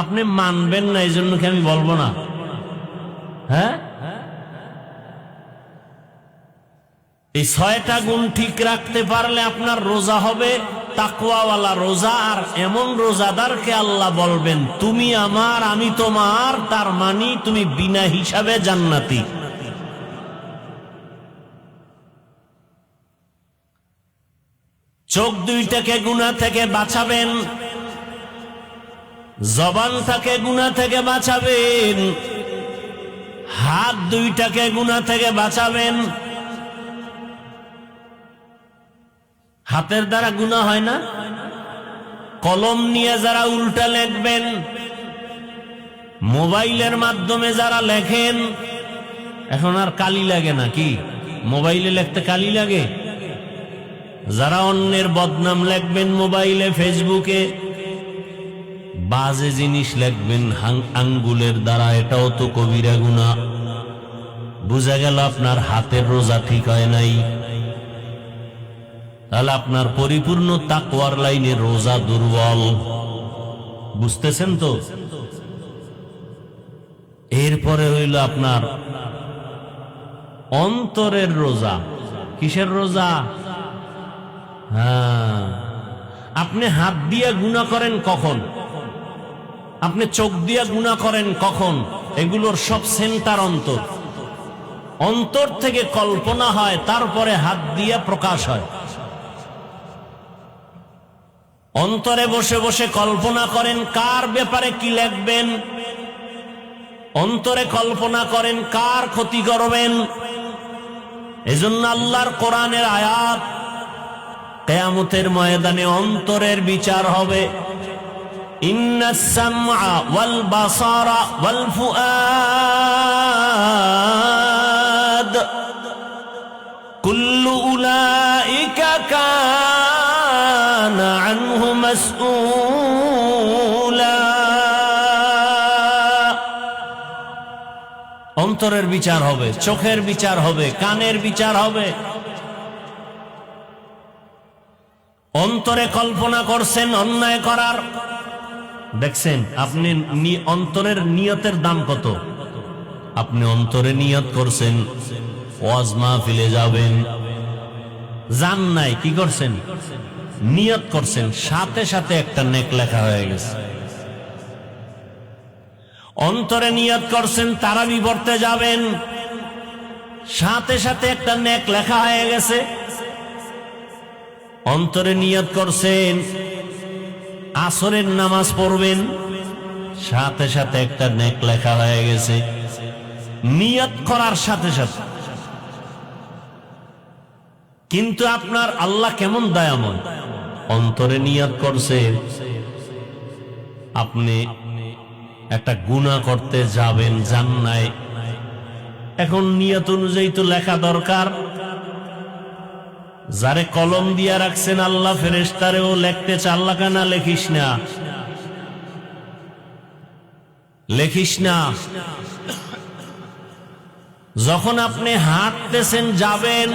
আপনি মানবেন না, এই জন্য কি আমি বলবো না? হ্যাঁ, এই 6টা গুণ ঠিক রাখতে পারলে আপনার রোজা হবে তাকওয়াওয়ালা রোজা। আর এমন রোজাদারকে আল্লাহ বলবেন তুমি আমার আমি তোমার, তার মানে তুমি বিনা হিসাবে জান্নাতি। চোখ দুইটাকে গুনাহ থেকে বাঁচাবেন, জবানটাকে গুনাহ থেকে বাঁচাবেন, হাত দুইটাকে গুনাহ থেকে বাঁচাবেন। হাতের দ্বারা গুনাহ হয় না? কলম নিয়ে যারা উল্টা লেখবেন, মোবাইলের মাধ্যমে যারা লেখেন, এখন আর কালি লাগে না কি? মোবাইলে লিখতে কালি লাগে? যারা অন্যের বদনাম লিখবেন মোবাইলে, ফেসবুকে বাজে জিনিস লিখবেন আঙ্গুলের দ্বারা, এটাও তো কবিরা গুনাহ। বুঝা গেল আপনার হাতের রোজা ঠিক হয় নাই। তাহলে আপনার পরিপূর্ণ তাকওয়ার লাইনে রোজা দুর্বল। বুঝতেছেন তো? এরপরে হইল আপনার অন্তরের রোজা। কিসের রোজা? হ্যাঁ, আপনি হাত দিয়ে গুনাহ করেন কখন? আপনি চোখ দিয়ে গুনাহ করেন কখন? এগুলোর সব সেন্টার অন্তর। অন্তর থেকে কল্পনা হয়, তারপরে হাত দিয়ে প্রকাশ হয়। অন্তরে বসে বসে কল্পনা করেন কার ব্যাপারে কি লিখবেন, অন্তরে কল্পনা করেন কার ক্ষতি করবেন। এজন্য আল্লাহর কোরআনের আয়াত, কিয়ামতের ময়দানে অন্তরের বিচার হবে। ইন্নাস সামআ ওয়াল বাসারা ওয়াল ফুআদ কুল্লু উলাইকা কানা আনহু মাসউলা। অন্তরের বিচার হবে, চোখের বিচার হবে, কানের বিচার হবে। অন্তরে কল্পনা করছেন অন্যায় করার, দেখছেন আপনি অন্তরের নিয়তের দাম কত? আপনি অন্তরে নিয়ত করছেন ওয়াজ মাহফিলে যাবেন, জান নাই, কি করছেন? নিয়ত করছেন, সাথে সাথে একটা নেক লেখা হয়ে গেছে। অন্তরে নিয়ত করছেন তারাবি পড়তে যাবেন, সাথে সাথে একটা নেক লেখা হয়ে গেছে। অন্তরে নিয়ত করছেন আসরের নামাজ পড়বেন, সাথে সাথে একটা নেক লেখা হয়ে গেছে। নিয়ত করার সাথে সাথে। কিন্তু আপনার আল্লাহ কেমন দয়াময়, অন্তরে নিয়ত করছেন আপনি একটা গুনাহ করতে যাবেন, জান নাই, এখন নিয়ত অনুযায়ী তো লেখা দরকার। যারে কলম দিয়া রাখছেন আল্লাহ, ফেরেশতারেও লিখতে চায়, আল্লাহ কানা লেখিস না, লেখিস না। যখন আপনি হাঁটতেছেন, যাবেন,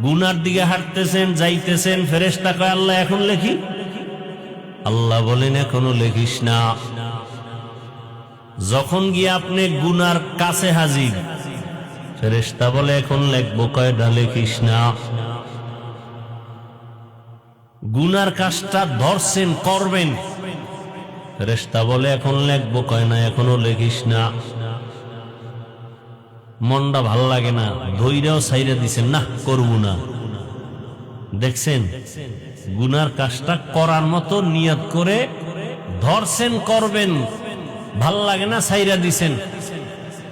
গুনার দিকে হাঁটতেছেন, যাইতেছেন, ফেরেশতা কয় আল্লাহ এখন লেখি? আল্লাহ বলেন এখনো লেখিস না। যখন গিয়ে আপনি গুনার কাছে হাজির, ফেরেশতা বলে এখন লিখবো, কয়টা লেখিস না। গুনার কাজটা ধরছেন, করবেন, ফেরেশতা বলে এখন লিখবো, কয় না এখনো লেখিস না। মনটা ভাল লাগে না, ধৈর্যও ছাইরা দিছেন, না করবো না। দেখছেন গুনার কাজটা করার মতো নিয়ত করে ধরছেন, করবেন, ভাল লাগে না ছাইরা দিছেন,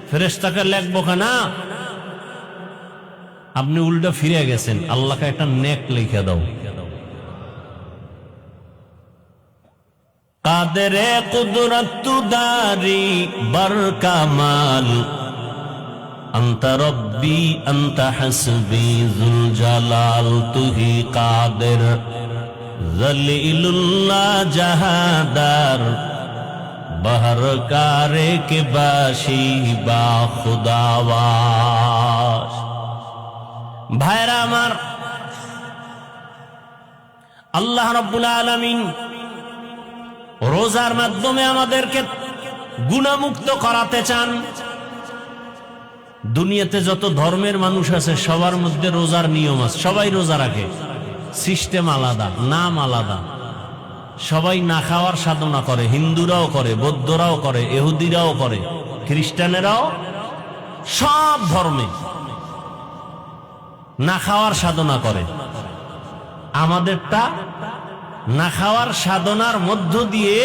ফেরেশতাকে লেখবো না, আপনি উল্টা ফিরে গেছেন, আল্লাহকে একটা নেক লিখে দাও। কাদেরে কুদরত দারি বার কামাল আনতা রব্বি আনতা হাসবি যুল জালাল তুহি কাদের জলিলুল্লাহ জাহাদার বহর কারে কে বাসি বা খুদাওয়াস। ভাইরা আমার, আল্লাহ রাব্বুল আলামিন রোজার মাধ্যমে আমাদেরকে গুনাহমুক্ত করাতে চান। দুনিয়াতে যত ধর্মের মানুষ আছে সবার মধ্যে রোজার নিয়ম আছে, সবাই রোজা রাখে, সিস্টেম আলাদা, নাম আলাদা, সবাই না খাওয়ার সাধনা করে, হিন্দুরাও করে, বৌদ্ধরাও করে, ইহুদিরাও করে, খ্রিস্টানেরাও, সব ধর্মে না খাওয়ার সাধনা করে। আমাদেরটা না খাওয়ার সাধনার মধ্য দিয়ে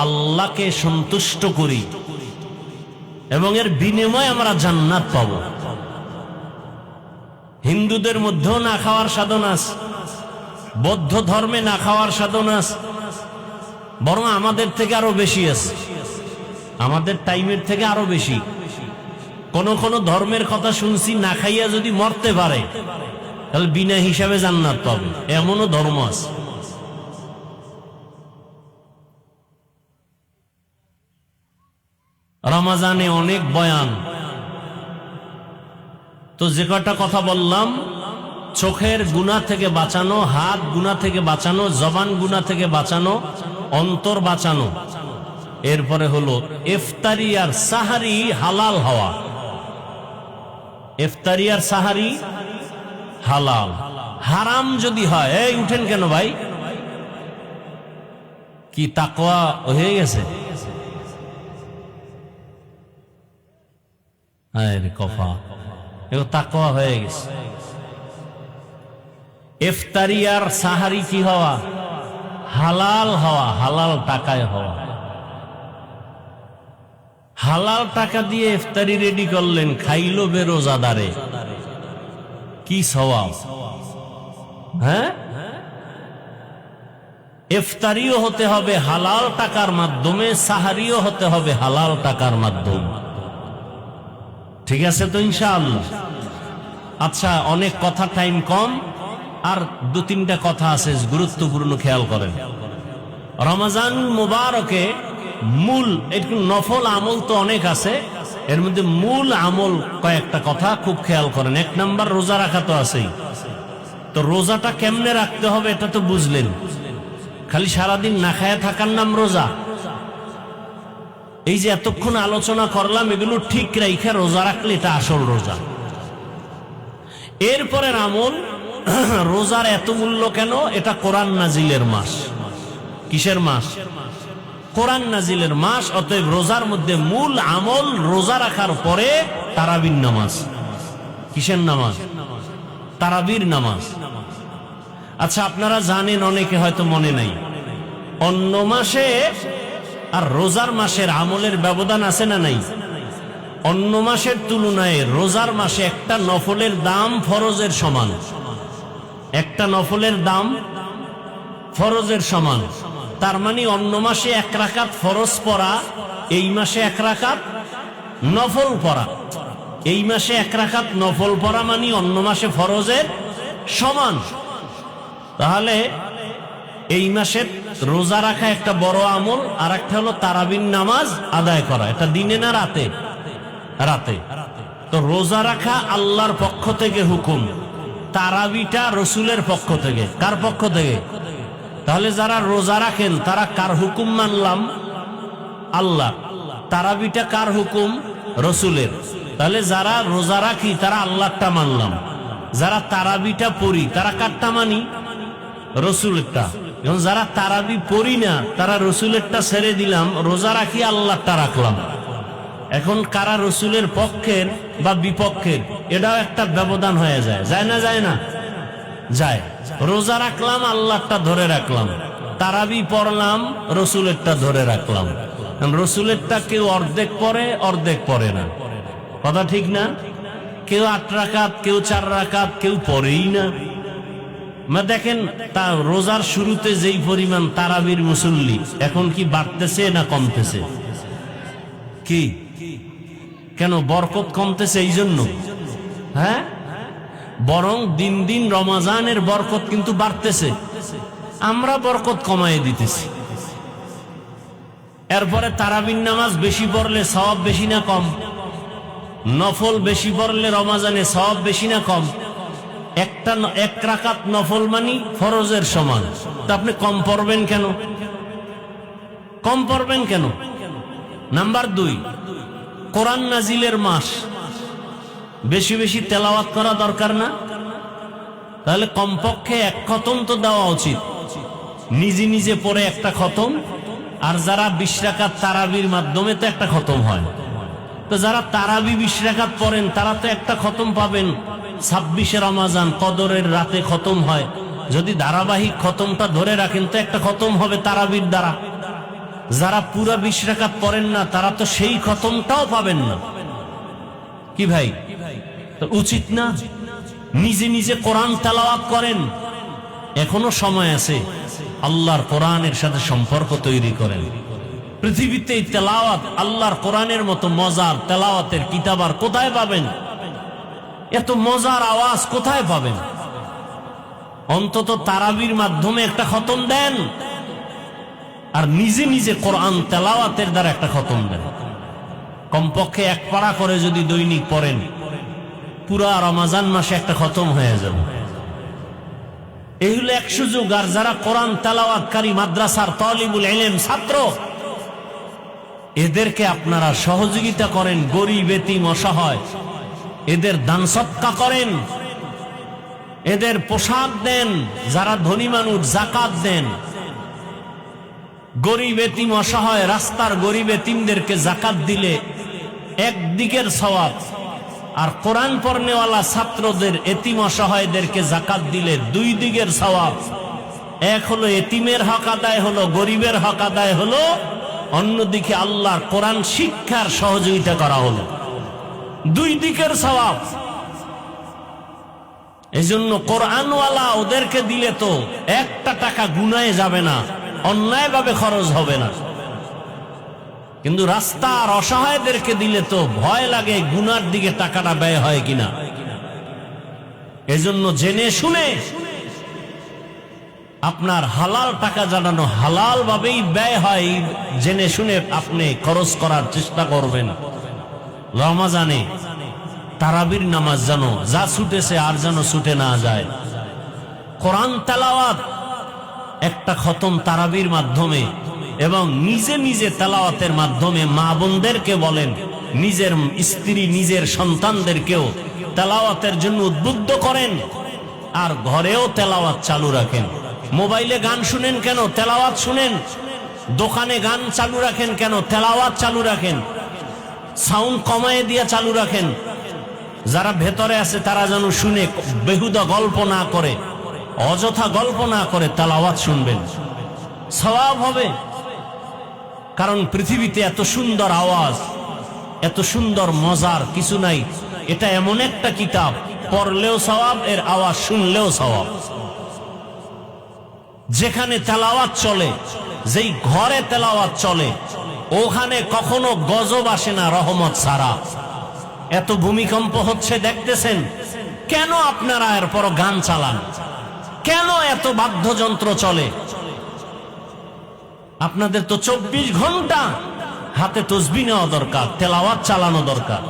আল্লাহকে সন্তুষ্ট করি এবং এর বিনিময়ে আমরা জান্নাত পাব। হিন্দুদের মধ্যেও না খাওয়ার সাধনা আছে, বৌদ্ধ ধর্মে না খাওয়ার সাধনা আছে, বরং আমাদের থেকে আরো বেশি আছে, আমাদের টাইমের থেকে আরো বেশি। কোন কোন ধর্মের কথা শুনছি না খাইয়া যদি মরতে পারে তাহলে বিনা হিসাবে জান্নাত পাবে, এমনও ধর্ম আছে। রমজানে অনেক বয়ান, তো যে কটা কথা বললাম, চোখের গুনাহ থেকে বাঁচানো, হাত গুনাহ থেকে বাঁচানো, জবান গুনাহ থেকে বাঁচানো, অন্তর বাঁচানো, এরপরে হলো ইফতারি আর সাহারি হালাল হওয়া। ইফতারি আর সাহারি হালাল, হারাম যদি হয়, এই উঠেন কেন ভাই, কি তাকওয়া হয়ে গেছে? কফা তাকওয়া হয়ে গেছে। ইফতারি আর সাহারি কি হওয়া? হালাল হওয়া, হালাল টাকায় হওয়া। হালাল টাকা দিয়ে ইফতারি রেডি করলেন, খাইলো বেরোজাদারে, কি সওয়াব! হ্যাঁ, ইফতারিও হতে হবে হালাল টাকার মাধ্যমে, সাহারিও হতে হবে হালাল টাকার মাধ্যমে। ঠিক আছে তো ইনশাআল্লাহ? আচ্ছা, অনেক কথা, টাইম কম, আর দু তিনটা কথা আছে গুরুত্বপূর্ণ, খেয়াল করেন। রমজান মুবারকে মূল একটু নফল আমল তো অনেক আছে, এর মধ্যে মূল আমল কয়েকটা কথা খুব খেয়াল করেন। এক নাম্বার, রোজা রাখা তো আছেই। তো রোজাটা কেমনে রাখতে হবে এটা তো বুঝলেন। খালি সারাদিন না খায়া থাকার নাম রোজা? এই যে এতক্ষণ আলোচনা করলাম, এগুলো ঠিক রাইখা রোজা রাখলে এটা আসল রোজা। এরপরের আমল, রোজার এত মূল্য কেন? এটা কোরআন নাজিলের মাস। কিসের মাস? কোরআন নাজিলের মাস। অতএব রোজার মধ্যে মূল আমল রোজা রাখার পরে তারাবির নামাজ। কিসের নামাজ? তারাবির নামাজ। আচ্ছা, আপনারা জানেন, অনেকে হয়তো মনে নাই, অন্য মাসে আর রোজার মাসের আমলের ব্যবধান আছে না নাই? অন্য মাসের তুলনায় রোজার মাসে একটা নফলের দাম ফরজের সমান। একটা নফলের দাম ফরজের সমান। তার মানে অন্য মাসে এক রাকাত ফরজ পড়া, এই মাসে এক রাকাত নফল পড়া। এই মাসে এক রাকাত নফল পড়া মানে অন্য মাসে ফরজের সমান। তাহলে এই মাসে রোজা রাখা একটা বড় আমল, আর একটা হলো তারাবির নামাজ আদায় করা। এটা দিনে না রাতে? রাতে। তো রোজা রাখা আল্লাহর পক্ষ থেকে হুকুম, তারাবিটা রসুলের পক্ষ থেকে। কার পক্ষ থেকে? তাহলে যারা রোজা রাখেন তারা কার হুকুম মানলাম? আল্লাহ। তারাবিটা কার হুকুম? রসুলের। তাহলে যারা রোজা রাখি তারা আল্লাহটা মানলাম, যারা তারাবিটা পড়ি তারা কারটা মানি? রসুলেরটা। এবং যারা তারাবি পড়ি না তারা রসুলেরটা ছেড়ে দিলাম, রোজা রাখি আল্লাহটা রাখলাম। এখন কারা রসুলের পক্ষের বা বিপক্ষের, এটাও একটা ব্যবধান হয়ে যায়। যায় না? যায় না? যায়। রোজা রাখলাম, আল্লাহটা ধরে রাখলাম, তারাবি পড়লাম, রসুলেরটা ধরে রাখলাম। রসুলেরটা কেউ অর্ধেক পড়ে, অর্ধেক পড়ে না, কথা ঠিক না? কেউ 8 রাকাত, কেউ 4 রাকাত, কেউ পড়েই না। দেখেন তা রোজার শুরুতে যেই পরিমাণ তারাবির মুসল্লি, এখন কি বাড়তেছে না কমতেছে? কি কেন বরকত কমতেছে এই জন্য? হ্যাঁ, বরং দিন দিন রমাজানের বরকত কিন্তু বাড়তেছে, আমরা বরকত কমায় দিতেছি। এরপরে তারাবির নামাজ বেশি পড়লে সওয়াব বেশি না কম? নফল বেশি পড়লে রমাজানে সওয়াব বেশি না কম? এক রাকাত নফল মানি ফরজের সমান, তা আপনি কম পড়বেন কেন? কম পড়বেন কেন? নাম্বার 2, কোরআন নাজিলের মাস, বেশি বেশি তেলাওয়াত করা দরকার না? তাহলে কমপক্ষে 1 খতম তো দেওয়া উচিত, নিজে নিজে পড়ে একটা খতম। আর যারা 20 রাকাত তারাবির মাধ্যমে তো একটা খতম হয়, তো যারা তারাবি 20 রাকাত পড়েন তারা তো একটা খতম পাবেন। 26 রমাজান কদরের রাতে খতম হয়, যদি ধারাবাহিক খতমটা ধরে রাখেন তো একটা খতম হবে তারাবির দ্বারা। যারা পুরা 20 রাকাত পড়েন না তারা তো সেই খতমটাও পাবেন না। কি ভাই, তো উচিত না নিজে নিজে কোরআন তেলাওয়াত করেন? এখনো সময় আছে, আল্লাহর কোরআনের সাথে সম্পর্ক তৈরি করেন। পৃথিবীতে এই তেলাওয়াত, আল্লাহর কোরআনের মতো মজার তেলাওয়াতের কিতাব আর কোথায় পাবেন? এত মজার আওয়াজ কোথায় পাবেন? অন্তত তারাবির মাধ্যমে একটা খতম দেন, আর নিজে নিজে কোরআন তেলাওয়াতের দ্বারা একটা খতম দেন। কমপক্ষে 1 পারা করে যদি দৈনিক পড়েন, পুরা রমাজান মাসে একটা খতম হয়ে যাবে। এই হলো এক সুযোগ। আর যারা কোরআন তেলাওয়াতকারী মাদ্রাসার তালিবুল ইলম ছাত্র, এদেরকে আপনারা সহযোগিতা করেন, গরিব এতিম অসহায়, এদের দান সদকা করেন, এদের পোশাক দেন। যারা ধনী মানুষ যাকাত দেন। গরিব এতিম অসহায় রাস্তার গরিব এতিমদেরকে যাকাত দিলে একদিকের সওয়াব, আর কোরআন পড়নেওয়ালা ছাত্রদের এতিম অসহায়দেরকে যাকাত দিলে 2 দিকের সওয়াব। এক হলো এতিমের হক আদায় হলো, গরিবের হক আদায় হলো, অন্যদিকে আল্লাহর কোরআন শিক্ষার সহযোগিতা করা হলো, 2 দিকের সওয়াব। এজন্য কোরআনওয়ালা ওদেরকে দিলে তো 1টা টাকা গুনায় যাবে না, অন্যায়ভাবে খরচ হবে না। কিন্তু রাস্তার অসহায়দেরকে দিলে তো ভয় লাগে গুনার দিকে টাকাটা ব্যয় হয় কিনা। এজন্য জেনে শুনে আপনার হালাল টাকা জানানো, হালাল ভাবেই ব্যয় হয়, জেনে শুনে আপনি খরচ করার চেষ্টা করবেন। রমাজানে তারাবির নামাজ যেন যা ছুটেছে আর যেন ছুটে না যায়। কোরআন তেলাওয়াত একটা খতম তারাবির মাধ্যমে এবং নিজে নিজে তেলাওয়াতের মাধ্যমে মা বোনদেরকে বলেন, নিজের স্ত্রী নিজের সন্তানদেরকেও তেলাওয়াতের জন্য উদ্বুদ্ধ করেন। আর ঘরেও তেলাওয়াত চালু রাখেন। মোবাইলে গান শুনেন কেন? তেলাওয়াত শুনেন। দোকানে গান চালু রাখেন কেন? তেলাওয়াত চালু রাখেন। সাউন্ড কমায় দিয়ে চালু রাখেন, যারা ভেতরে আছে তারা যেন শুনে, বেহুদা গল্প না করে, অযথা গল্প না করে তেলাওয়াত শুনবেন, সওয়াব হবে। কারণ পৃথিবীতে এত সুন্দর আওয়াজ, এত সুন্দর মজার কিছু নাই। এটা এমন একটা কিতাব, পড়লেও সওয়াব, এর আওয়াজ শুনলেও সওয়াব। যেখানে তেলাওয়াত চলে, যেই ঘরে তেলাওয়াত চলে, ওখানে কখনো গজব আসে না রহমত ছাড়া। এত ভূমিকম্প হচ্ছে দেখতেছেন, কেন আপনারা এরপর গান চালান? কেন এত বাদ্যযন্ত্র চলে? আপনাদের তো 24 ঘন্টা হাতে তসবিহ নেওয়া দরকার, তেলাওয়াত চালানো দরকার।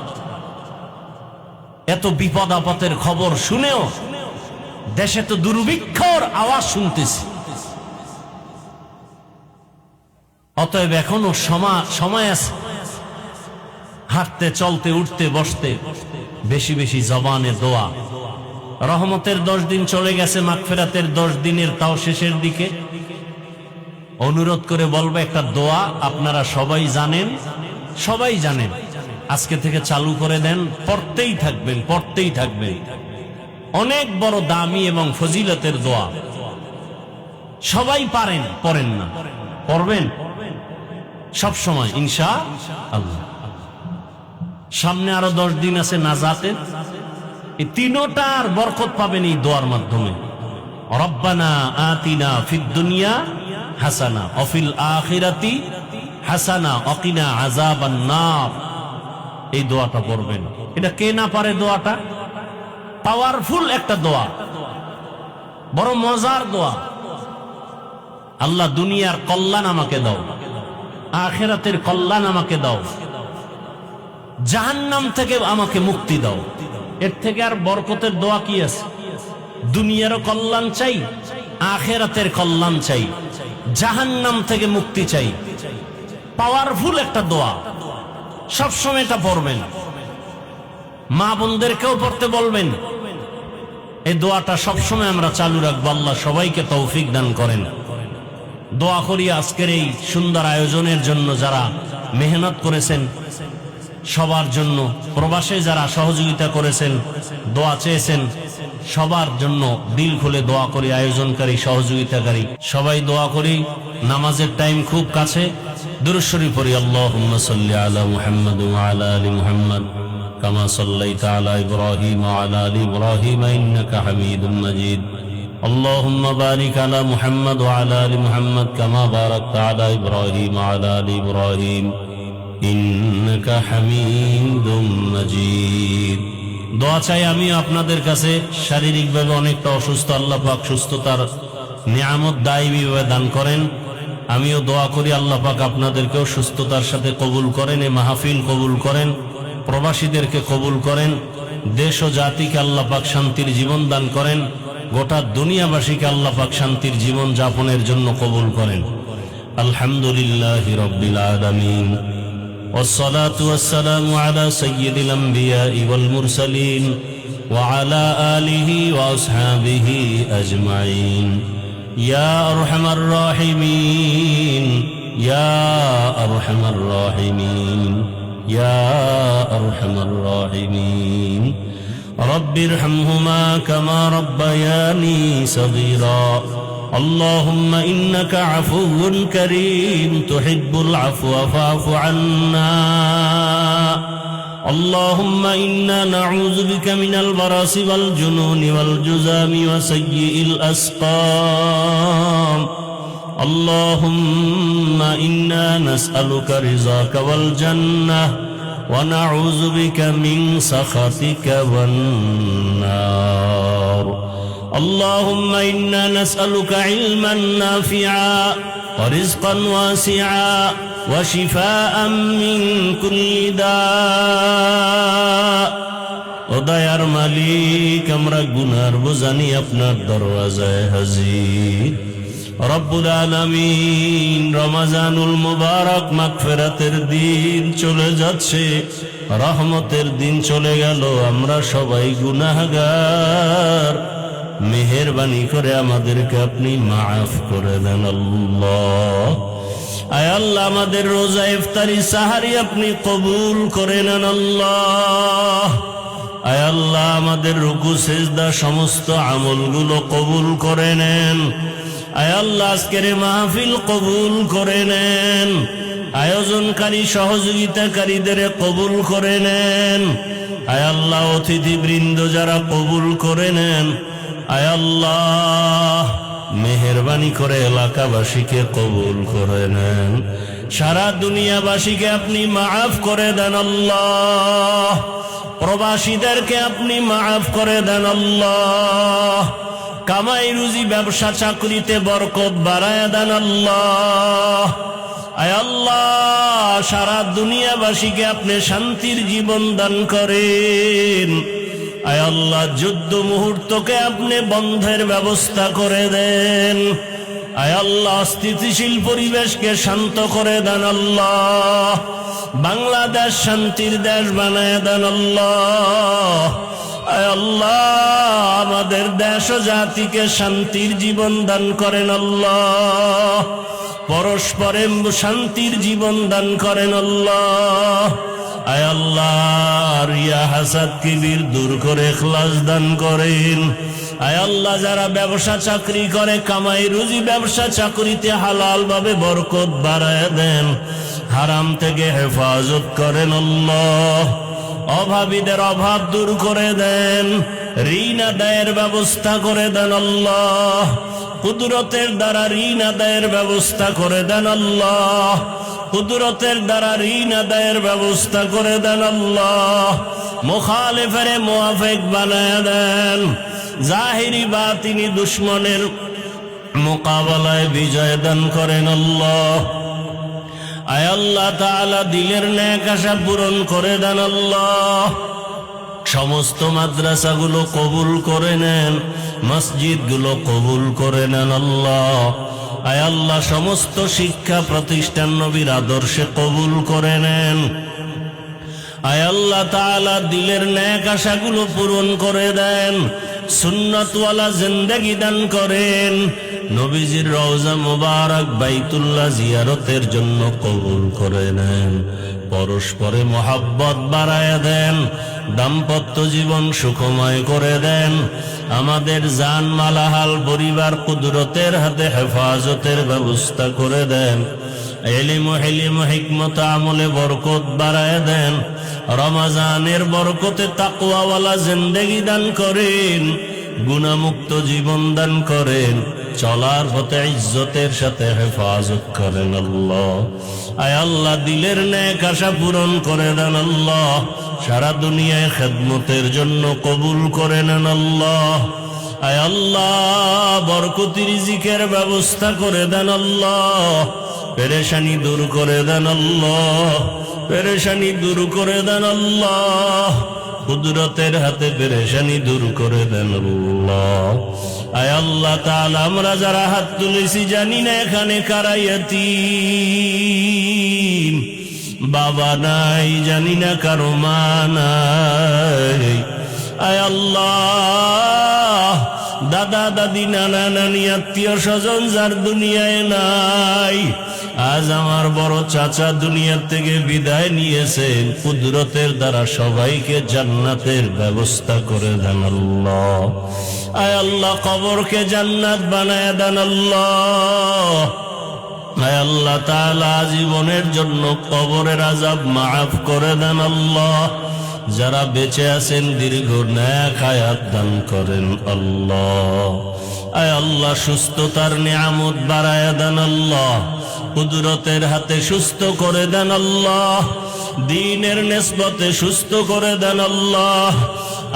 এত বিপদ আপদের খবর শুনেও দেশে তো দুর্ভিক্ষর আওয়াজ শুনতেছি। অতএব এখনো সময় আছে হাঁটতে, চলতে, উঠতে, বসতে বেশি বেশি জবানে দোয়া। রহমতের 10 দিন চলে গেছে, মাগফিরাতের 10 দিনের তাও শেষের দিকে। অনুরোধ করে বলবো, একটা দোয়া আপনারা সবাই জানেন, আজকে থেকে চালু করে দেন, পড়তেই থাকবেন। অনেক বড় দামি এবং ফজিলতের দোয়া, সবাই পারেন, পড়েন না, পড়বেন। সব সময় ইনশাআল্লাহ। সামনে আরো 10 দিন আছে নাজাতের, এই তিনটার বরকত পাবেন এই দোয়ার মাধ্যমে। রব্বানা আতিনা ফিদ দুনিয়া হাসানা ওয়া ফিল আখিরাতি হাসানা ওয়া কিনা আযাবান নার। এই দোয়াটা পড়বেন। এটা কে না পারে? দোয়াটা পাওয়ারফুল একটা দোয়া, বড় মজার দোয়া। আল্লাহ দুনিয়ার কল্যাণ আমাকে দাও, আখিরাতের কল্যাণ আমাকে দাও, জাহান্নাম থেকে আমাকে মুক্তি দাও। এর থেকে আর বরকতের দোয়া কি আছে? দুনিয়ারও কল্যাণ চাই, আখিরাতের কল্যাণ চাই, জাহান্নাম থেকে মুক্তি চাই। পাওয়ারফুল একটা দোয়া, সবসময় এটা পড়বেন। মা বোনদেরকেও পড়তে বলবেন। এই দোয়াটা সবসময় আমরা চালু রাখবো। আল্লাহ সবাইকে তৌফিক দান করেন। দোয়া করি আজকের এই সুন্দর আয়োজনের জন্য যারা মেহনত করেছেন, সবার জন্য, প্রবাসে যারা সহযোগিতা করেছেন, দোয়া চেয়েছেন, সবার জন্য দিল খুলে দোয়া করি। আয়োজনকারী, সহযোগিতাকারী সবাই দোয়া করি। নামাজের টাইম খুব কাছে। দুরূদ শরীফ পড়ি। আল্লাহুম্মা সাল্লি আলা মুহাম্মাদ ওয়া আলা আলি মুহাম্মাদ কামা সাল্লাইতা আলা ইব্রাহিম ওয়া আলা আলি ইব্রাহিম ইন্নাকা হামিদুম মাজিদ। اللهم بارك على محمد وعلى آل محمد كما باركت على إبراهيم وعلى آل إبراهيم إنك حميد مجيد। দোয়া চাই আমি আপনাদের কাছে। শারীরিকভাবে অনেকটা অসুস্থ, আল্লাহ পাক সুস্থতার নিয়ামত দায়ীভাবে দান করেন। আমিও দোয়া করি আল্লাহ পাক আপনাদেরকেও সুস্থতার সাথে কবুল করেন, এই মাহফিল কবুল করেন, প্রবাসীদেরকে কবুল করেন, দেশ ও জাতিকে আল্লাহ পাক শান্তির জীবন দান করেন, গোটা দুনিয়াবাসীকে আল্লাহ পাক শান্তির জীবন যাপনের জন্য কবুল করেন। আলহামদুলিল্লাহি রাব্বিল আলামিন والصلاة والسلام على سيد الأنبياء والمرسلين وعلى آله وأصحابه أجمعين يا أرحم الراحمين يا أرحم الراحمين يا أرحم الراحمين رب ارحمهما كما ربياني صغيرا اللهم إنك عفو كريم تحب العفو فاعف عنا اللهم إنا نعوذ بك من البرص والجنون والجذام وسيء الأسقام اللهم إنا نسألك رضاك والجنة ونعوذ بك من سخطك والنار اللهم إنا نسألك علما نافعا ورزقا واسعا وشفاء من كل داء ও দয়ার মালিক, আমরা গুনার বোঝানি আপনার দরওয়াজায় হাজির। রব্বুল আলামিন, রমজানুল মুবারক মাগফিরাতের দিন চলে যাচ্ছে, রহমতের দিন চলে গেল, আমরা সবাই গুনাহগার। মেহেরবানি করে আমাদেরকে আপনি মাফ করে দেন আল্লাহ। আয় আল্লাহ, আমাদের রোজা, ইফতারি, সাহারি আপনি কবুল করে নেন আল্লাহ। আয় আল্লাহ, আমাদের রুকু সিজদা সমস্ত আমলগুলো কবুল করে নেন। আয় আল্লাহ, আজকের মাহফিল কবুল করে নেন। আয়োজনকারী, সহযোগিতাকারীদের কবুল করে নেন। আয় আল্লাহ, অতিথিবৃন্দ যারা কবুল করে নেন। আয় আল্লাহ, মেহেরবানি করে এলাকাবাসীকে কবুল করে নেন। সারা দুনিয়াবাসীকে আপনি মাফ করে দেন আল্লাহ। প্রবাসীদেরকে আপনি মাফ করে দেন আল্লাহ। কামাই রুজি, ব্যবসা চাকরিতে বরকত বাড়ায় দেন আল্লাহ। আয় আল্লাহ, সারা দুনিয়াবাসীকে আপনি শান্তির জীবন দান করেন। আয় আল্লাহ, যুদ্ধ মুহূর্তকে আপনি বন্ধের ব্যবস্থা করে দেন। আয় আল্লাহ, স্থিতিশীল পরিবেশকে শান্ত করে দেন আল্লাহ। বাংলাদেশ শান্তির দেশ বানায় দেন আল্লাহ। আয় আল্লাহ, আমাদের দেশ ও জাতিকে শান্তির জীবন দান করেন আল্লাহ। পরস্পরে শান্তির জীবন দান করেন আল্লাহ। আয় আল্লাহ, রিয়া, হাসাদ, কিবির দূর করে ইখলাস দান করেন। আয় আল্লাহ, যারা ব্যবসা চাকরি করে, কামাই রুজি ব্যবসা চাকরিতে হালাল ভাবে বরকত বাড়ায় দেন। হারাম থেকে হেফাজত করেন আল্লাহ। অভাবীদের অভাব দূর করে দেন, ঋণ আদায়ের ব্যবস্থা করে দেন আল্লাহ। কুদরতের দ্বারা ঋণ আদায়ের ব্যবস্থা করে দেন আল্লাহ। কুদরতের দ্বারা ঋণ আদায়ের ব্যবস্থা করে দেন আল্লাহ। মুখালিফের মুআফিক বানায় দেন, জাহিরি বাতিনি দুশ্মনের মোকাবেলায় বিজয় দান করেন আল্লাহ। আয় আল্লাহ তাআলা দিলের নেক আশা পূরণ করে দেন আল্লাহ। সমস্ত মাদ্রাসাগুলো কবুল করে নেন, মসজিদগুলো কবুল করে নেন আল্লাহ। আয় আল্লাহ সমস্ত শিক্ষা প্রতিষ্ঠান নবীর আদর্শে কবুল করে নেন। আয় আল্লাহ তাআলা দিলের নেক আশাগুলো পূরণ করে দেন, সুন্নাতওয়ালা জিন্দেগি দান করেন। নবীজির রওজা মুবারক বাইতুল্লাহ জিয়ারতের জন্য কবুল করে নেন। পরস্পরে মহাব্বত বাড়ায় দেন, দাম্পত্য জীবন সুখময় করে দেন। আমাদের জান মালাহাল পরিবার কুদরতের হাতে হেফাজতের ব্যবস্থা করে দেন। ইলম হিলম হিকমত আমলে বরকত বাড়ায় দেন। রমজানের বরকতে তাকওয়াওয়ালা জিন্দেগি দান করেন, গুনাহমুক্ত জীবন দান করেন। চলার পথে ইজ্জতের সাথে হেফাজত করেন আল্লাহ। আয় আল্লাহ দিলের নেক আশা পূরণ করে দেন আল্লাহ। সারা দুনিয়ায় খেদমতের জন্য কবুল করে নেন আল্লাহ। আয় আল্লাহ বরকতি রিজিকের ব্যবস্থা করে দেন আল্লাহ। পেরেশানি দূর করে দেন আল্লাহ, পেরেশানি দূর করে দেন আল্লাহ। কুদরতের হাতে পেরেশানি দূর করে দেন আল্লাহ। আয় আল্লাহ তাআলা আমরা যারা হাত তুলেছি জানি না এখানে কারা ইয়াতীম, বাবা নাই, জানি না কারো মা নাই। আয় আল্লাহ দাদা দাদি নানা নানি আত্মীয় স্বজন যার দুনিয়ায় নাই, আজ আমার বড় চাচা দুনিয়া থেকে বিদায় নিয়েছেন, কুদরতের দ্বারা সবাইকে জান্নাতের ব্যবস্থা করে দেন আল্লাহ। আয় আল্লাহ কবরকে জান্নাত বানায় দেন আল্লাহ। আয় আল্লাহ তাআলা জীবনের জন্য কবরের আযাব মাফ করে দেন আল্লাহ। যারা বেঁচে আছেন দীর্ঘ নেক হায়াত দান করেন আল্লাহ। আয় আল্লাহ সুস্থতার নিয়ামত বাড়ায় দেন আল্লাহ। কুদরতের হাতে সুস্থ করে দেন আল্লাহ। দ্বীনের নিসবতে সুস্থ করে দেন আল্লাহ।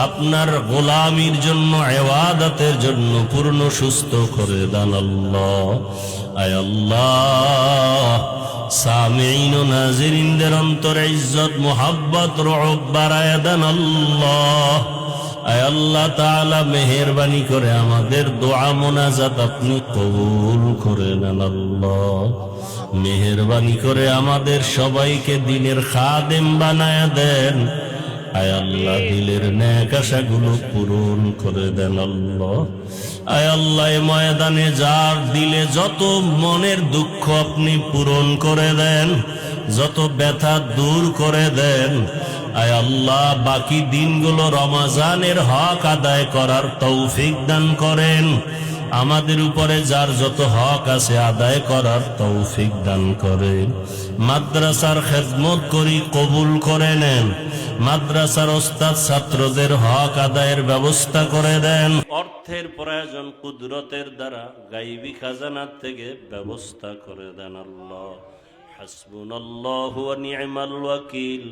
আপনার গোলামির জন্য ইবাদতের জন্য পূর্ণ সুস্থ করে দেন আল্লাহ। আয় আল্লাহ সামিঈন ও নাজিরিনদের অন্তরে ইজ্জত মুহাব্বত রহব বাড়ায় দেন আল্লাহ। আয় আল্লাহ তাআলা মেহেরবানি করে আমাদের দোয়া মোনাজাত আপনি কবুল করে নেন আল্লাহ। মেহেরবানি করে আমাদের সবাইকে দ্বীনের খাদেম বানায় দেন। আয় আল্লাহ দিলের নেক আশাগুলো পূরণ করে দেন আল্লাহ। আয় আল্লাহ ময়দানে যার দিলে যত মনের দুঃখ আপনি পূরণ করে দেন, যত ব্যথা দূর করে দেন। আয় আল্লাহ বাকি দিনগুলো রমজানের হক আদায় করার তৌফিক দান করেন। আমাদের উপরে যার যত হক আছে আদায় করার তৌফিক দান করেন। মাদ্রাসার খেদমত করি কবুল করে নেন। মাদ্রাসার ওস্তাদ ছাত্রদের হক আদায়ের ব্যবস্থা করে দেন। অর্থের প্রয়োজন কুদরতের দ্বারা গাইবী খাজানার থেকে ব্যবস্থা করে দেন আল্লাহ। হাসবুনাল্লাহু ওয়া নি'মাল ওয়াকিল,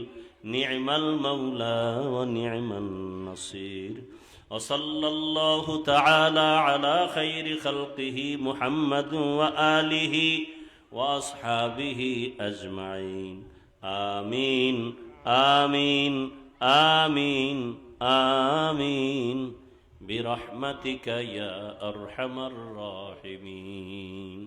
নি'মাল মাওলা ওয়া নি'মান নাসির। وصلى الله تعالى على خير خلقه محمد وآله وأصحابه أجمعين. آمين آمين آمين آمين برحمتك يا أرحم الراحمين.